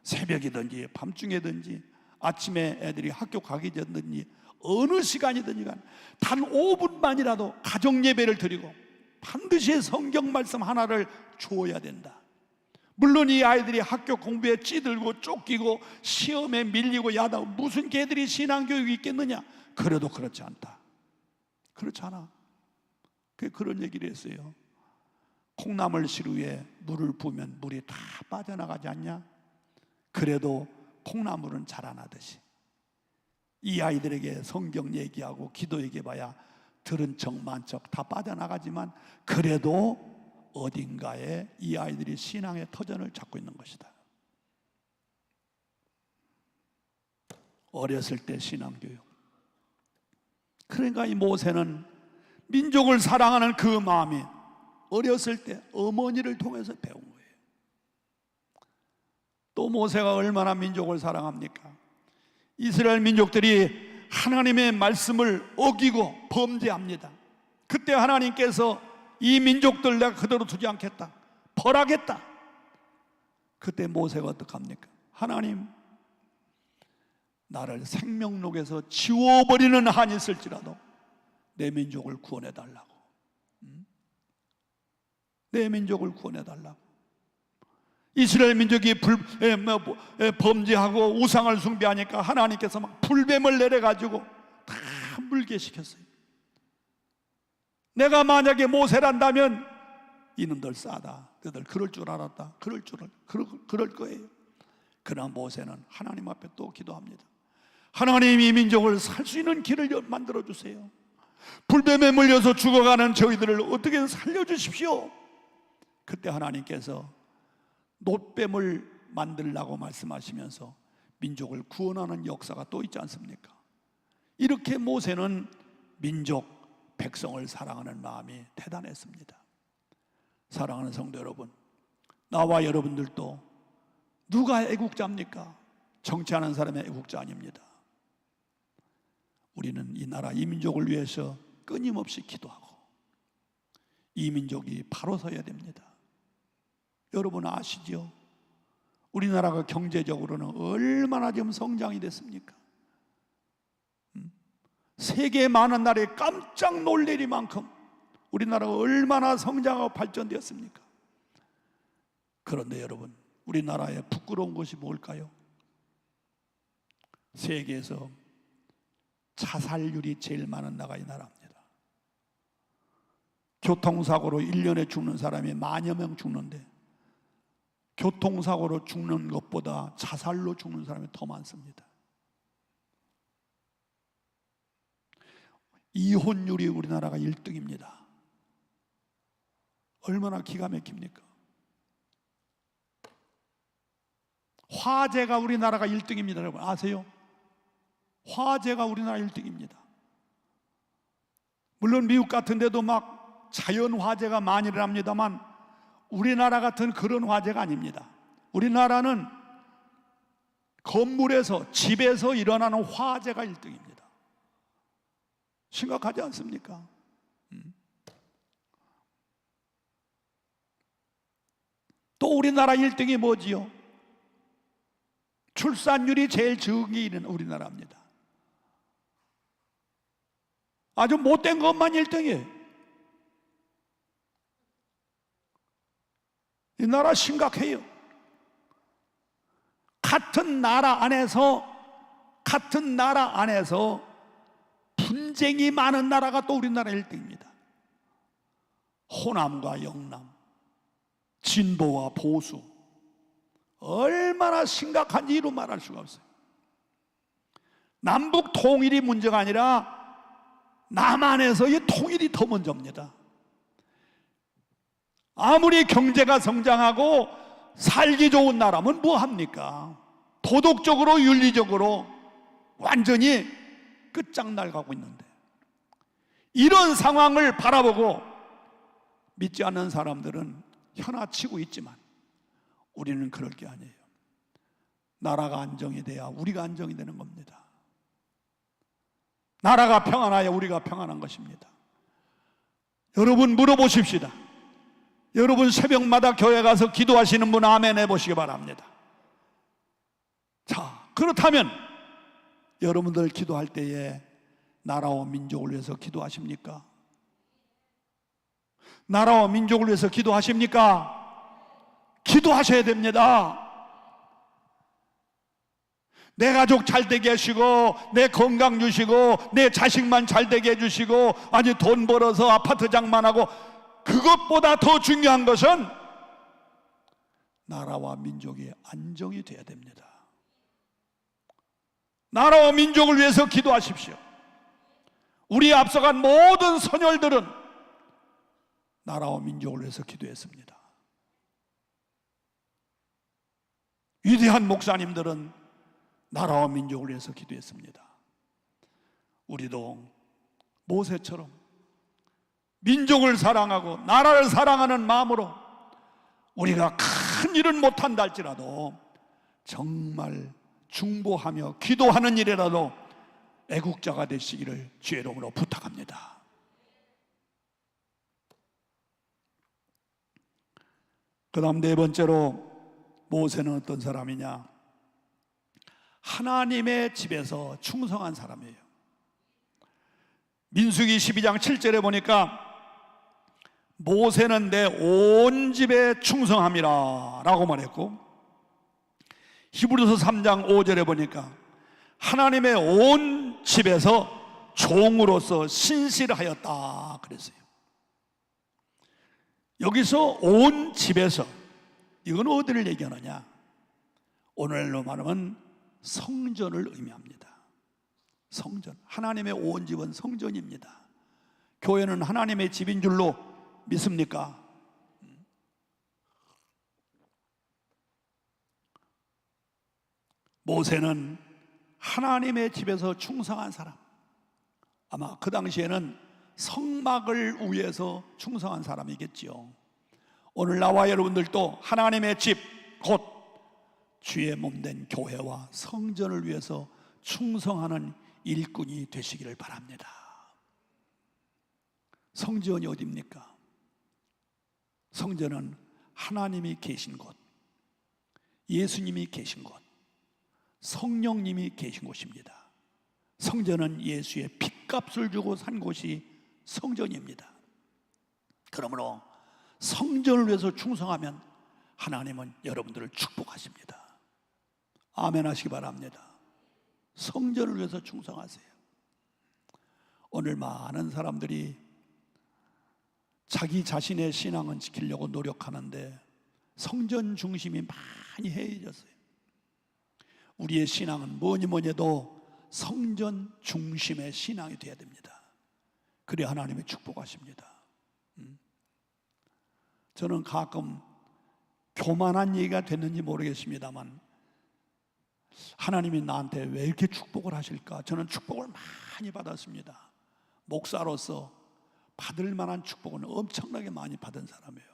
새벽이든지 밤중이든지 아침에 애들이 학교 가기 전이든지 어느 시간이든지 단 5분만이라도 가정 예배를 드리고 반드시 성경 말씀 하나를 주어야 된다. 물론 이 아이들이 학교 공부에 찌들고 쫓기고 시험에 밀리고 야다, 무슨 개들이 신앙교육이 있겠느냐? 그래도 그렇지 않다. 그렇지 않아. 그런 얘기를 했어요. 콩나물 시루에 물을 부으면 물이 다 빠져나가지 않냐? 그래도 콩나물은 자라나듯이 이 아이들에게 성경 얘기하고 기도 얘기해봐야 들은 척 만척 다 빠져나가지만 그래도 어딘가에 이 아이들이 신앙의 터전을 잡고 있는 것이다. 어렸을 때 신앙교육. 그러니까 이 모세는 민족을 사랑하는 그 마음이 어렸을 때 어머니를 통해서 배운 거예요. 또 모세가 얼마나 민족을 사랑합니까? 이스라엘 민족들이 하나님의 말씀을 어기고 범죄합니다. 그때 하나님께서 이 민족들 내가 그대로 두지 않겠다, 벌하겠다. 그때 모세가 어떡합니까? 하나님, 나를 생명록에서 지워버리는 한이 있을지라도 내 민족을 구원해달라고. 내 민족을 구원해달라고. 이스라엘 민족이 범죄하고 우상을 숭배하니까 하나님께서 막 불뱀을 내려가지고 다 물게 시켰어요. 내가 만약에 모세란다면 이놈들 싸다, 너희들 그럴 줄 알았다, 그럴 거예요. 그러나 모세는 하나님 앞에 또 기도합니다. 하나님, 이 민족을 살 수 있는 길을 만들어 주세요. 불뱀에 물려서 죽어가는 저희들을 어떻게든 살려주십시오. 그때 하나님께서 놋뱀을 만들라고 말씀하시면서 민족을 구원하는 역사가 또 있지 않습니까? 이렇게 모세는 민족, 백성을 사랑하는 마음이 대단했습니다. 사랑하는 성도 여러분, 나와 여러분들도 누가 애국자입니까? 정치하는 사람의 애국자 아닙니다. 우리는 이 나라, 이 민족을 위해서 끊임없이 기도하고 이 민족이 바로 서야 됩니다. 여러분 아시죠? 우리나라가 경제적으로는 얼마나 지금 성장이 됐습니까? 세계 많은 나라에 깜짝 놀랄 만큼 우리나라가 얼마나 성장하고 발전되었습니까? 그런데 여러분, 우리나라에 부끄러운 것이 뭘까요? 세계에서 자살률이 제일 많은 나라가 이 나라입니다. 교통사고로 1년에 죽는 사람이 10,000여 명 죽는데 교통사고로 죽는 것보다 자살로 죽는 사람이 더 많습니다. 이혼율이 우리나라가 1등입니다. 얼마나 기가 막힙니까? 화재가 우리나라가 1등입니다. 여러분 아세요? 화재가 우리나라 1등입니다. 물론 미국 같은 데도 막 자연 화재가 많이 일어납니다만 우리나라 같은 그런 화재가 아닙니다. 우리나라는 건물에서, 집에서 일어나는 화재가 1등입니다. 심각하지 않습니까? 또 우리나라 1등이 뭐지요? 출산율이 제일 적은 게 우리나라입니다. 아주 못된 것만 1등이에요. 이 나라 심각해요. 같은 나라 안에서 분쟁이 많은 나라가 또 우리나라 1등입니다. 호남과 영남, 진보와 보수, 얼마나 심각한지 이루 말할 수가 없어요. 남북 통일이 문제가 아니라 남한에서의 통일이 더 먼저입니다. 아무리 경제가 성장하고 살기 좋은 나라면 뭐합니까? 도덕적으로 윤리적으로 완전히 끝장나가고 있는데 이런 상황을 바라보고 믿지 않는 사람들은 현아치고 있지만 우리는 그럴 게 아니에요. 나라가 안정이 돼야 우리가 안정이 되는 겁니다. 나라가 평안해야 우리가 평안한 것입니다. 여러분 물어보십시다. 여러분 새벽마다 교회 가서 기도하시는 분 아멘 해보시기 바랍니다. 자, 그렇다면 여러분들 기도할 때에 나라와 민족을 위해서 기도하십니까? 나라와 민족을 위해서 기도하십니까? 기도하셔야 됩니다. 내 가족 잘 되게 하시고 내 건강 주시고 내 자식만 잘 되게 해주시고 아니 돈 벌어서 아파트 장만하고 그것보다 더 중요한 것은 나라와 민족이 안정이 돼야 됩니다. 나라와 민족을 위해서 기도하십시오. 우리 앞서간 모든 선열들은 나라와 민족을 위해서 기도했습니다. 위대한 목사님들은 나라와 민족을 위해서 기도했습니다. 우리도 모세처럼 민족을 사랑하고 나라를 사랑하는 마음으로 우리가 큰 일은 못한다 할지라도 정말 중보하며 기도하는 일이라도 애국자가 되시기를 주의 이름으로 부탁합니다. 그 다음 네 번째로 모세는 어떤 사람이냐? 하나님의 집에서 충성한 사람이에요. 민수기 12장 7절에 보니까 모세는 내 온 집에 충성함이라 라고 말했고, 히브리서 3장 5절에 보니까 하나님의 온 집에서 종으로서 신실하였다 그랬어요. 여기서 온 집에서, 이건 어디를 얘기하느냐? 오늘날로 말하면 성전을 의미합니다. 성전, 하나님의 온 집은 성전입니다. 교회는 하나님의 집인 줄로 믿습니까? 모세는 하나님의 집에서 충성한 사람, 아마 그 당시에는 성막을 위해서 충성한 사람이겠지요. 오늘 나와 여러분들도 하나님의 집, 곧 주의 몸된 교회와 성전을 위해서 충성하는 일꾼이 되시기를 바랍니다. 성전이 어디입니까? 성전은 하나님이 계신 곳, 예수님이 계신 곳, 성령님이 계신 곳입니다. 성전은 예수의 핏값을 주고 산 곳이 성전입니다. 그러므로 성전을 위해서 충성하면 하나님은 여러분들을 축복하십니다. 아멘 하시기 바랍니다. 성전을 위해서 충성하세요. 오늘 많은 사람들이 자기 자신의 신앙은 지키려고 노력하는데 성전 중심이 많이 해이졌어요. 우리의 신앙은 뭐니 해도 성전 중심의 신앙이 되어야 됩니다. 그래야 하나님이 축복하십니다. 저는 가끔 교만한 얘기가 됐는지 모르겠습니다만 하나님이 나한테 왜 이렇게 축복을 하실까? 저는 축복을 많이 받았습니다. 목사로서 받을 만한 축복은 엄청나게 많이 받은 사람이에요.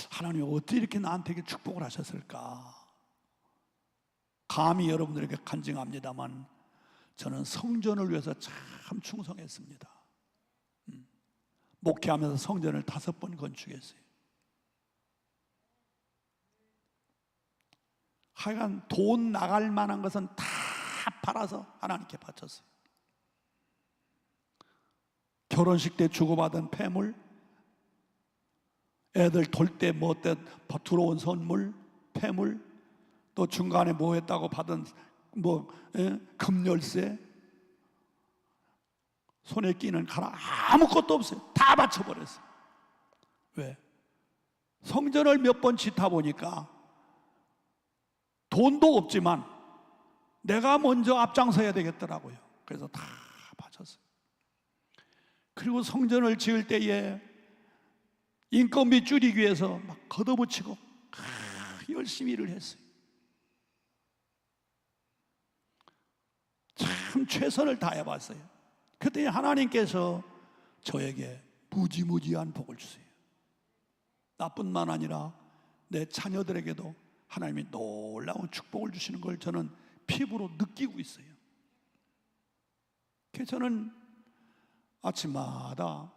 하나님이 어떻게 이렇게 나한테 이렇게 축복을 하셨을까? 감히 여러분들에게 간증합니다만 저는 성전을 위해서 참 충성했습니다. 목회하면서 성전을 5번 건축했어요. 하여간 돈 나갈 만한 것은 다 팔아서 하나님께 바쳤어요. 결혼식 때 주고받은 폐물, 애들 돌 때 뭐 때 들어온 선물, 폐물, 또 중간에 뭐 했다고 받은 금열쇠, 손에 끼는 가라, 아무것도 없어요. 다 바쳐버렸어요. 왜? 성전을 몇 번 짓다 보니까 돈도 없지만 내가 먼저 앞장서야 되겠더라고요. 그래서 다 바쳤어요. 그리고 성전을 지을 때에 인건비 줄이기 위해서 막 걷어붙이고 열심히 일을 했어요. 참 최선을 다해봤어요. 그때 하나님께서 저에게 무지무지한 복을 주세요. 나뿐만 아니라 내 자녀들에게도 하나님이 놀라운 축복을 주시는 걸 저는 피부로 느끼고 있어요. 그래서 저는 아침마다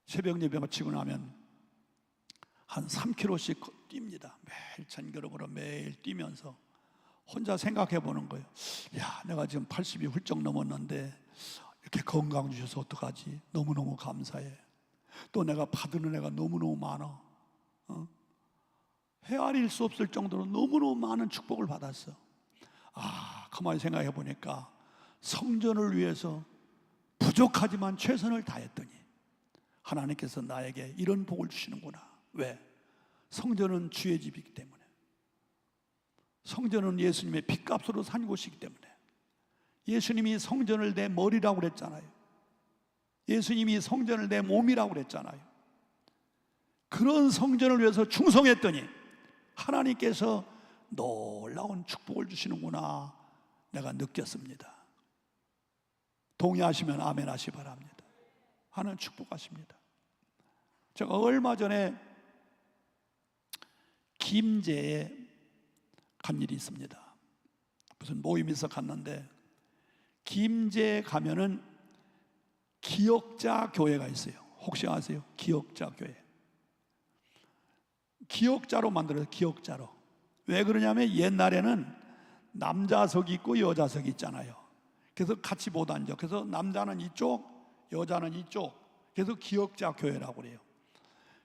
새벽 예배 마치고 나면 한 3km씩 뜁니다. 매일 잔걸음으로 매일 뛰면서 혼자 생각해 보는 거예요. 야, 내가 지금 80이 훌쩍 넘었는데 이렇게 건강 주셔서 어떡하지? 너무너무 감사해. 또 내가 받은 은혜가 너무너무 많아. 헤아릴 수 없을 정도로 너무너무 많은 축복을 받았어. 가만히 생각해 보니까 성전을 위해서 부족하지만 최선을 다했더니 하나님께서 나에게 이런 복을 주시는구나. 왜? 성전은 주의 집이기 때문에, 성전은 예수님의 핏값으로 산 곳이기 때문에, 예수님이 성전을 내 머리라고 그랬잖아요. 예수님이 성전을 내 몸이라고 그랬잖아요. 그런 성전을 위해서 충성했더니 하나님께서 놀라운 축복을 주시는구나 내가 느꼈습니다. 동의하시면 아멘 하시 바랍니다. 하나님 축복하십니다. 제가 얼마 전에 김제에 간 일이 있습니다. 무슨 모임에서 갔는데 김제에 가면은 기역자 교회가 있어요. 혹시 아세요? 기역자 교회. 기역자로 만들어요. 기역자로. 왜 그러냐면 옛날에는 남자석이 있고 여자석이 있잖아요. 그래서 같이 못 앉아. 그래서 남자는 이쪽, 여자는 이쪽. 그래서 기역자 교회라고 그래요.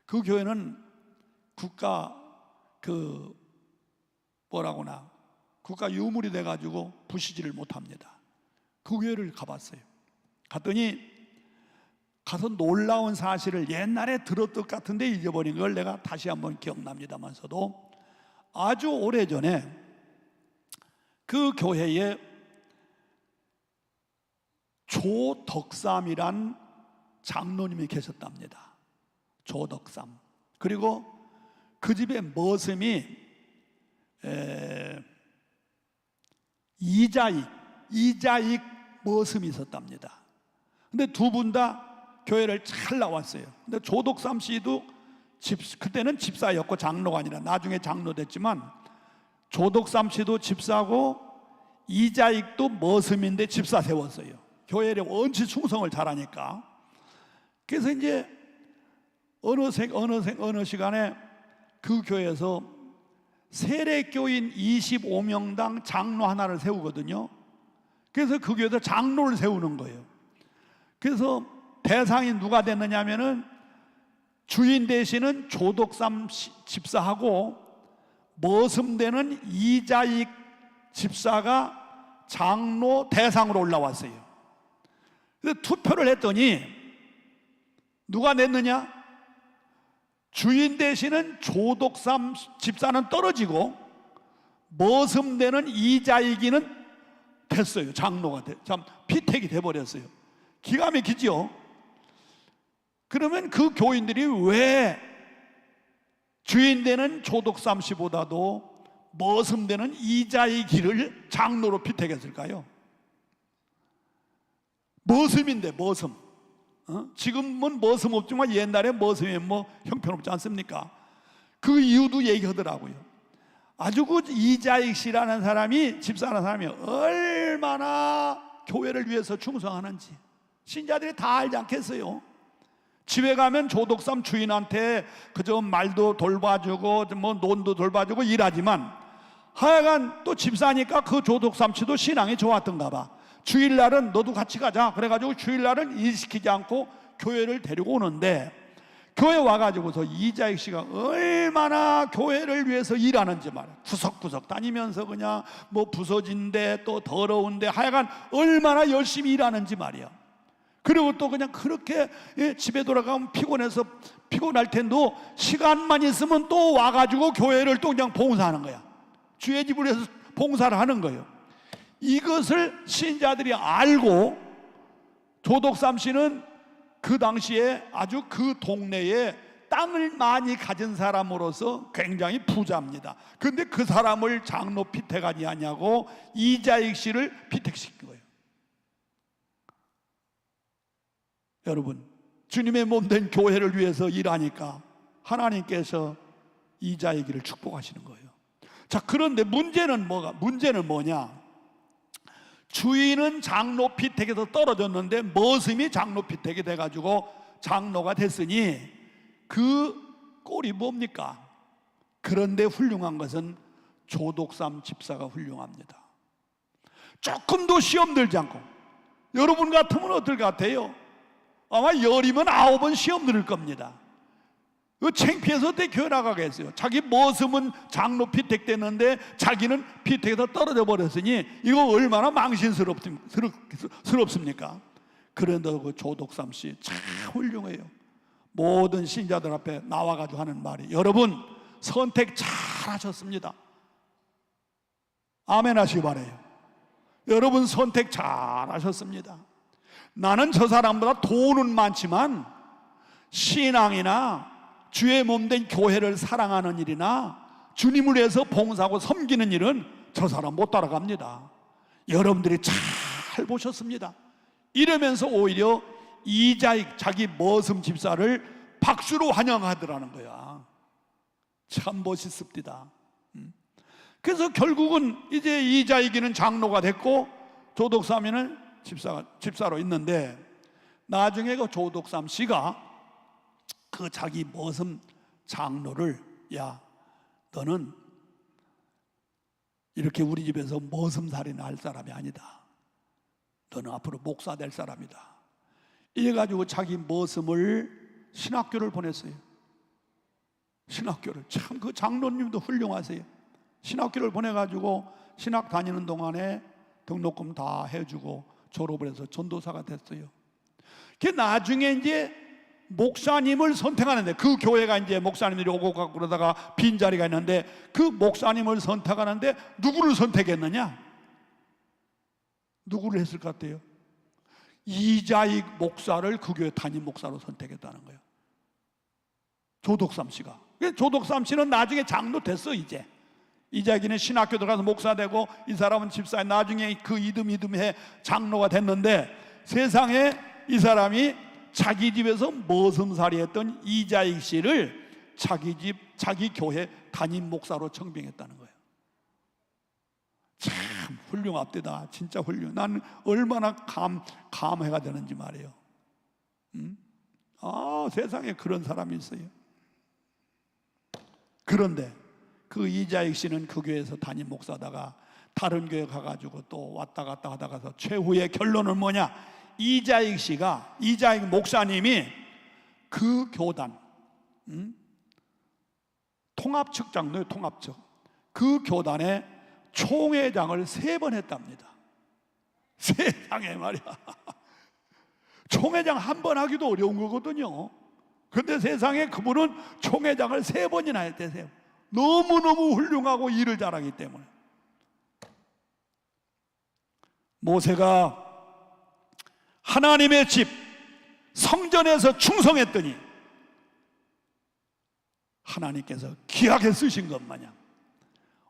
그 교회는 국가 국가 유물이 돼가지고 부시지를 못합니다. 그 교회를 가봤어요. 갔더니 가서 놀라운 사실을 옛날에 들었던 것 같은데 잊어버린 걸 내가 다시 한번 기억납니다만서도 아주 오래전에 그 교회에 조덕삼이란 장로님이 계셨답니다. 조덕삼. 그리고 그 집의 머슴이 이자익 머슴이 있었답니다. 근데 두 분 다 교회를 잘 나왔어요. 근데 조덕삼 씨도 그때는 집사였고 장로가 아니라 나중에 장로 됐지만, 조덕삼 씨도 집사고 이자익도 머슴인데 집사 세웠어요. 교회에 원치 충성을 잘하니까. 그래서 이제 어느 시간에 그 교회에서 세례교인 25명당 장로 하나를 세우거든요. 그래서 그 교회에서 장로를 세우는 거예요. 그래서 대상이 누가 됐느냐 하면은 주인 대신은 조덕삼 집사하고 머슴되는 이자익 집사가 장로 대상으로 올라왔어요. 그래서 투표를 했더니 누가 냈느냐? 주인 되시는 조덕삼 집사는 떨어지고 머슴되는 이자익이는 됐어요. 장로가 참 피택이 돼버렸어요. 기가 막히죠. 그러면 그 교인들이 왜 주인 되는 조덕삼 씨보다도 머슴되는 이자익이를 장로로 피택했을까요? 머슴인데 머슴. 지금은 머슴 없지만 옛날에 머슴이 뭐 형편없지 않습니까? 그 이유도 얘기하더라고요. 아주 그 이자익 씨라는 사람이, 집사라는 사람이 얼마나 교회를 위해서 충성하는지 신자들이 다 알지 않겠어요? 집에 가면 조덕삼 주인한테 그저 말도 돌봐주고 뭐 논도 돌봐주고 일하지만, 하여간 또 집사니까 그 조덕삼 씨도 신앙이 좋았던가 봐. 주일날은 너도 같이 가자 그래가지고 주일날은 일시키지 않고 교회를 데리고 오는데, 교회 와가지고서 이자익 씨가 얼마나 교회를 위해서 일하는지 말이야. 구석구석 다니면서 그냥 뭐 부서진데 또 더러운데 하여간 얼마나 열심히 일하는지 말이야. 그리고 또 그냥 그렇게 집에 돌아가면 피곤할 텐데 시간만 있으면 또 와가지고 교회를 또 그냥 봉사하는 거야. 주의 집을 해서 봉사를 하는 거예요. 이것을 신자들이 알고 조덕삼 씨는 그 당시에 아주 그 동네에 땅을 많이 가진 사람으로서 굉장히 부자입니다. 그런데 그 사람을 장로 피택하지 않냐고 이자익 씨를 피택시킨 거예요. 여러분, 주님의 몸된 교회를 위해서 일하니까 하나님께서 이자익을 축복하시는 거예요. 자, 그런데 문제는 뭐냐? 주인은 장로 피택에서 떨어졌는데 머슴이 장로 피택이 돼가지고 장로가 됐으니 그 꼴이 뭡니까? 그런데 훌륭한 것은 조덕삼 집사가 훌륭합니다. 조금도 시험 들지 않고. 여러분 같으면 어떨 것 같아요? 아마 열이면 9번 시험 들을 겁니다. 창피해서 어떻게 교회 나가겠어요? 자기 머슴은 장로 피택됐는데 자기는 피택에서 떨어져 버렸으니 이거 얼마나 망신스럽습니까? 그런데 그 조덕삼 씨 참 훌륭해요. 모든 신자들 앞에 나와가지고 하는 말이, 여러분 선택 잘 하셨습니다. 아멘 하시기 바라요. 여러분 선택 잘 하셨습니다. 나는 저 사람보다 돈은 많지만 신앙이나 주의 몸된 교회를 사랑하는 일이나 주님을 위해서 봉사하고 섬기는 일은 저 사람 못 따라갑니다. 여러분들이 잘 보셨습니다. 이러면서 오히려 이자익 자기 머슴 집사를 박수로 환영하더라는 거야. 참 멋있습니다. 그래서 결국은 이제 이자익이는 장로가 됐고 조덕삼이는 집사로 있는데, 나중에 그 조덕삼 씨가 그 자기 머슴 장로를, 야 너는 이렇게 우리 집에서 머슴살이나 할 사람이 아니다. 너는 앞으로 목사 될 사람이다. 이래가지고 자기 머슴을 신학교를 보냈어요. 신학교를. 참 그 장로님도 훌륭하세요. 신학교를 보내가지고 신학 다니는 동안에 등록금 다 해주고 졸업을 해서 전도사가 됐어요. 그 나중에 이제 목사님을 선택하는데, 그 교회가 이제 목사님들이 오고 가고 그러다가 빈자리가 있는데 그 목사님을 선택하는데 누구를 선택했느냐? 누구를 했을 것 같아요? 이자익 목사를 그 교회 담임 목사로 선택했다는 거예요. 조덕삼 씨가. 조덕삼 씨는 나중에 장로 됐어. 이제 이자익이는 신학교 들어가서 목사 되고 이 사람은 집사에 나중에 그 이듬해 장로가 됐는데 세상에 이 사람이 자기 집에서 머슴살이 했던 이자익 씨를 자기 집, 자기 교회 담임 목사로 청빙했다는 거예요. 참 훌륭합니다. 진짜 훌륭. 난 얼마나 감회가 되는지 말이에요. 세상에 그런 사람이 있어요. 그런데 그 이자익 씨는 그 교회에서 담임 목사다가 다른 교회 가가지고 또 왔다 갔다 하다가서 최후의 결론은 뭐냐? 이자익 목사님이 그 교단, 통합측장로예요. 통합측. 그 교단의 총회장을 3번 했답니다. 세상에 말이야. 총회장 한 번 하기도 어려운 거거든요. 그런데 세상에 그분은 총회장을 3번이나 했대요. 너무너무 훌륭하고 일을 잘하기 때문에. 모세가 하나님의 집 성전에서 충성했더니 하나님께서 귀하게 쓰신 것 마냥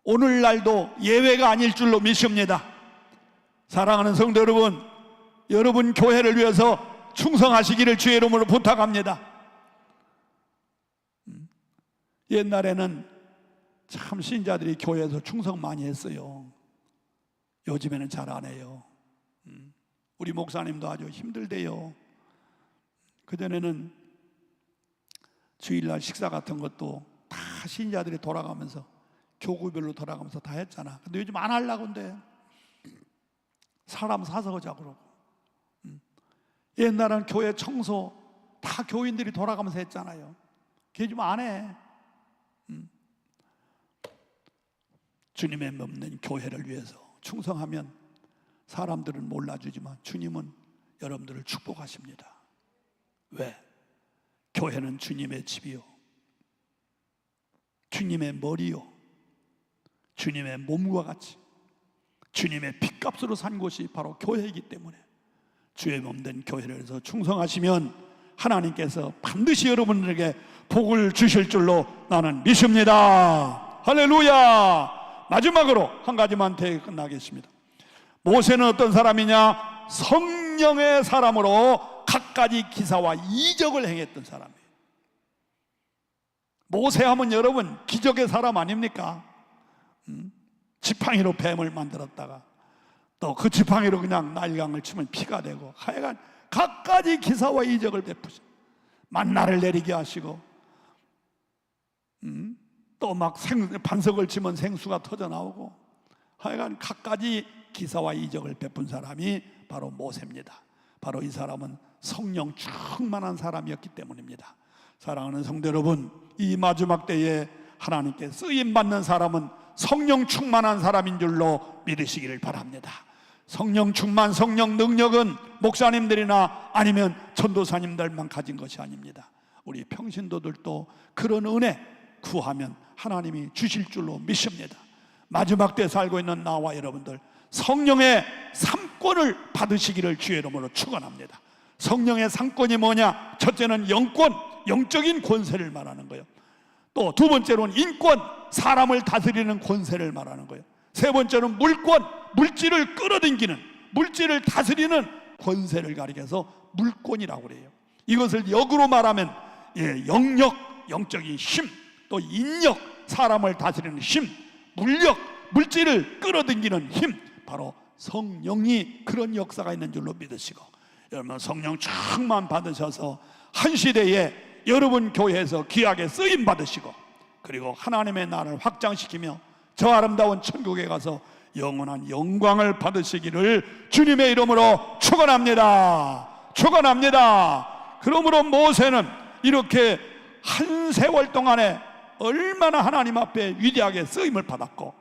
오늘날도 예외가 아닐 줄로 믿습니다. 사랑하는 성도 여러분, 여러분 교회를 위해서 충성하시기를 주의 이름으로 부탁합니다. 옛날에는 참 신자들이 교회에서 충성 많이 했어요. 요즘에는 잘 안 해요. 우리 목사님도 아주 힘들대요. 그전에는 주일날 식사 같은 것도 다 신자들이 돌아가면서 교구별로 돌아가면서 다 했잖아. 근데 요즘 안 하려고 한대. 사람 사서 하자 그러고. 옛날엔 교회 청소 다 교인들이 돌아가면서 했잖아요. 그게 좀 안 해. 주님의 몸된 교회를 위해서 충성하면 사람들은 몰라주지만 주님은 여러분들을 축복하십니다. 왜? 교회는 주님의 집이요, 주님의 머리요, 주님의 몸과 같이 주님의 핏값으로 산 곳이 바로 교회이기 때문에 주의 몸된 교회를 위해서 충성하시면 하나님께서 반드시 여러분들에게 복을 주실 줄로 나는 믿습니다. 할렐루야. 마지막으로 한 가지만 더 끝나겠습니다. 모세는 어떤 사람이냐? 성령의 사람으로 갖가지 기사와 이적을 행했던 사람이에요. 모세하면 여러분 기적의 사람 아닙니까? 지팡이로 뱀을 만들었다가 또 그 지팡이로 그냥 날강을 치면 피가 되고 하여간 갖가지 기사와 이적을 베푸셔. 만나를 내리게 하시고 또 막 반석을 치면 생수가 터져 나오고 하여간 갖가지 기사와 이적을 베푼 사람이 바로 모세입니다. 바로 이 사람은 성령 충만한 사람이었기 때문입니다. 사랑하는 성도 여러분, 이 마지막 때에 하나님께 쓰임받는 사람은 성령 충만한 사람인 줄로 믿으시기를 바랍니다. 성령 충만, 성령 능력은 목사님들이나 아니면 전도사님들만 가진 것이 아닙니다. 우리 평신도들도 그런 은혜 구하면 하나님이 주실 줄로 믿습니다. 마지막 때 살고 있는 나와 여러분들 성령의 상권을 받으시기를 주의 이름으로 축원합니다. 성령의 상권이 뭐냐? 첫째는 영권, 영적인 권세를 말하는 거예요. 또 두 번째로는 인권, 사람을 다스리는 권세를 말하는 거예요. 세 번째는 물권, 물질을 끌어당기는, 물질을 다스리는 권세를 가리켜서 물권이라고 그래요. 이것을 역으로 말하면 영력, 영적인 힘, 또 인력, 사람을 다스리는 힘, 물력, 물질을 끌어당기는 힘, 바로 성령이 그런 역사가 있는 줄로 믿으시고, 여러분 성령 충만 받으셔서 한 시대에 여러분 교회에서 귀하게 쓰임 받으시고, 그리고 하나님의 나라를 확장시키며 저 아름다운 천국에 가서 영원한 영광을 받으시기를 주님의 이름으로 축원합니다. 축원합니다. 그러므로 모세는 이렇게 한 세월 동안에 얼마나 하나님 앞에 위대하게 쓰임을 받았고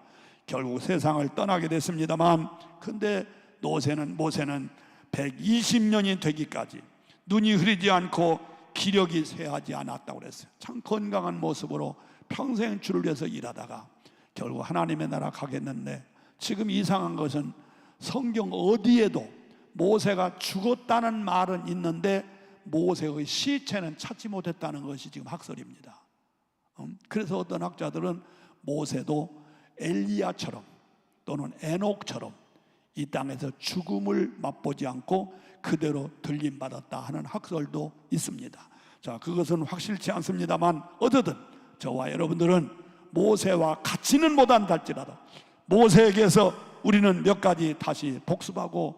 결국 세상을 떠나게 됐습니다만, 근데 모세는 120년이 되기까지 눈이 흐리지 않고 기력이 쇠하지 않았다고 그랬어요. 참 건강한 모습으로 평생 주를 위해서 일하다가 결국 하나님의 나라 가겠는데, 지금 이상한 것은 성경 어디에도 모세가 죽었다는 말은 있는데 모세의 시체는 찾지 못했다는 것이 지금 학설입니다. 그래서 어떤 학자들은 모세도 엘리야처럼 또는 에녹처럼 이 땅에서 죽음을 맛보지 않고 그대로 들림받았다 하는 학설도 있습니다. 자, 그것은 확실치 않습니다만 어쨌든 저와 여러분들은 모세와 같이는 못한달지라도 모세에게서 우리는 몇 가지 다시 복습하고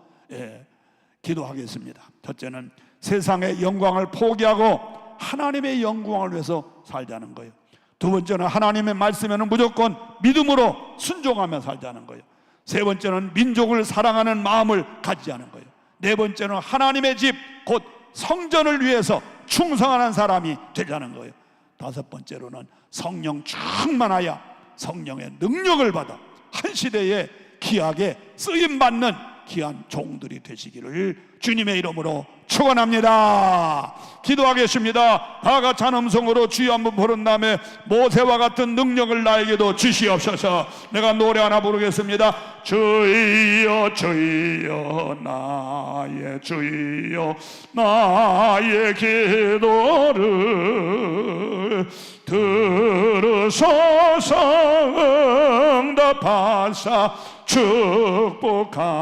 기도하겠습니다. 첫째는 세상의 영광을 포기하고 하나님의 영광을 위해서 살자는 거예요. 두 번째는 하나님의 말씀에는 무조건 믿음으로 순종하며 살자는 거예요. 세 번째는 민족을 사랑하는 마음을 가지자는 거예요. 네 번째는 하나님의 집 곧 성전을 위해서 충성하는 사람이 되자는 거예요. 다섯 번째로는 성령 충만하여 성령의 능력을 받아 한 시대에 귀하게 쓰임받는 귀한 종들이 되시기를 주님의 이름으로 축원합니다. 기도하겠습니다. 다 같이 한 음성으로 주여 한번 부른 다음에 모세와 같은 능력을 나에게도 주시옵소서. 내가 노래 하나 부르겠습니다. 주여 주여 나의 주여 나의 기도를 들으소서 응답하사 축복하소서.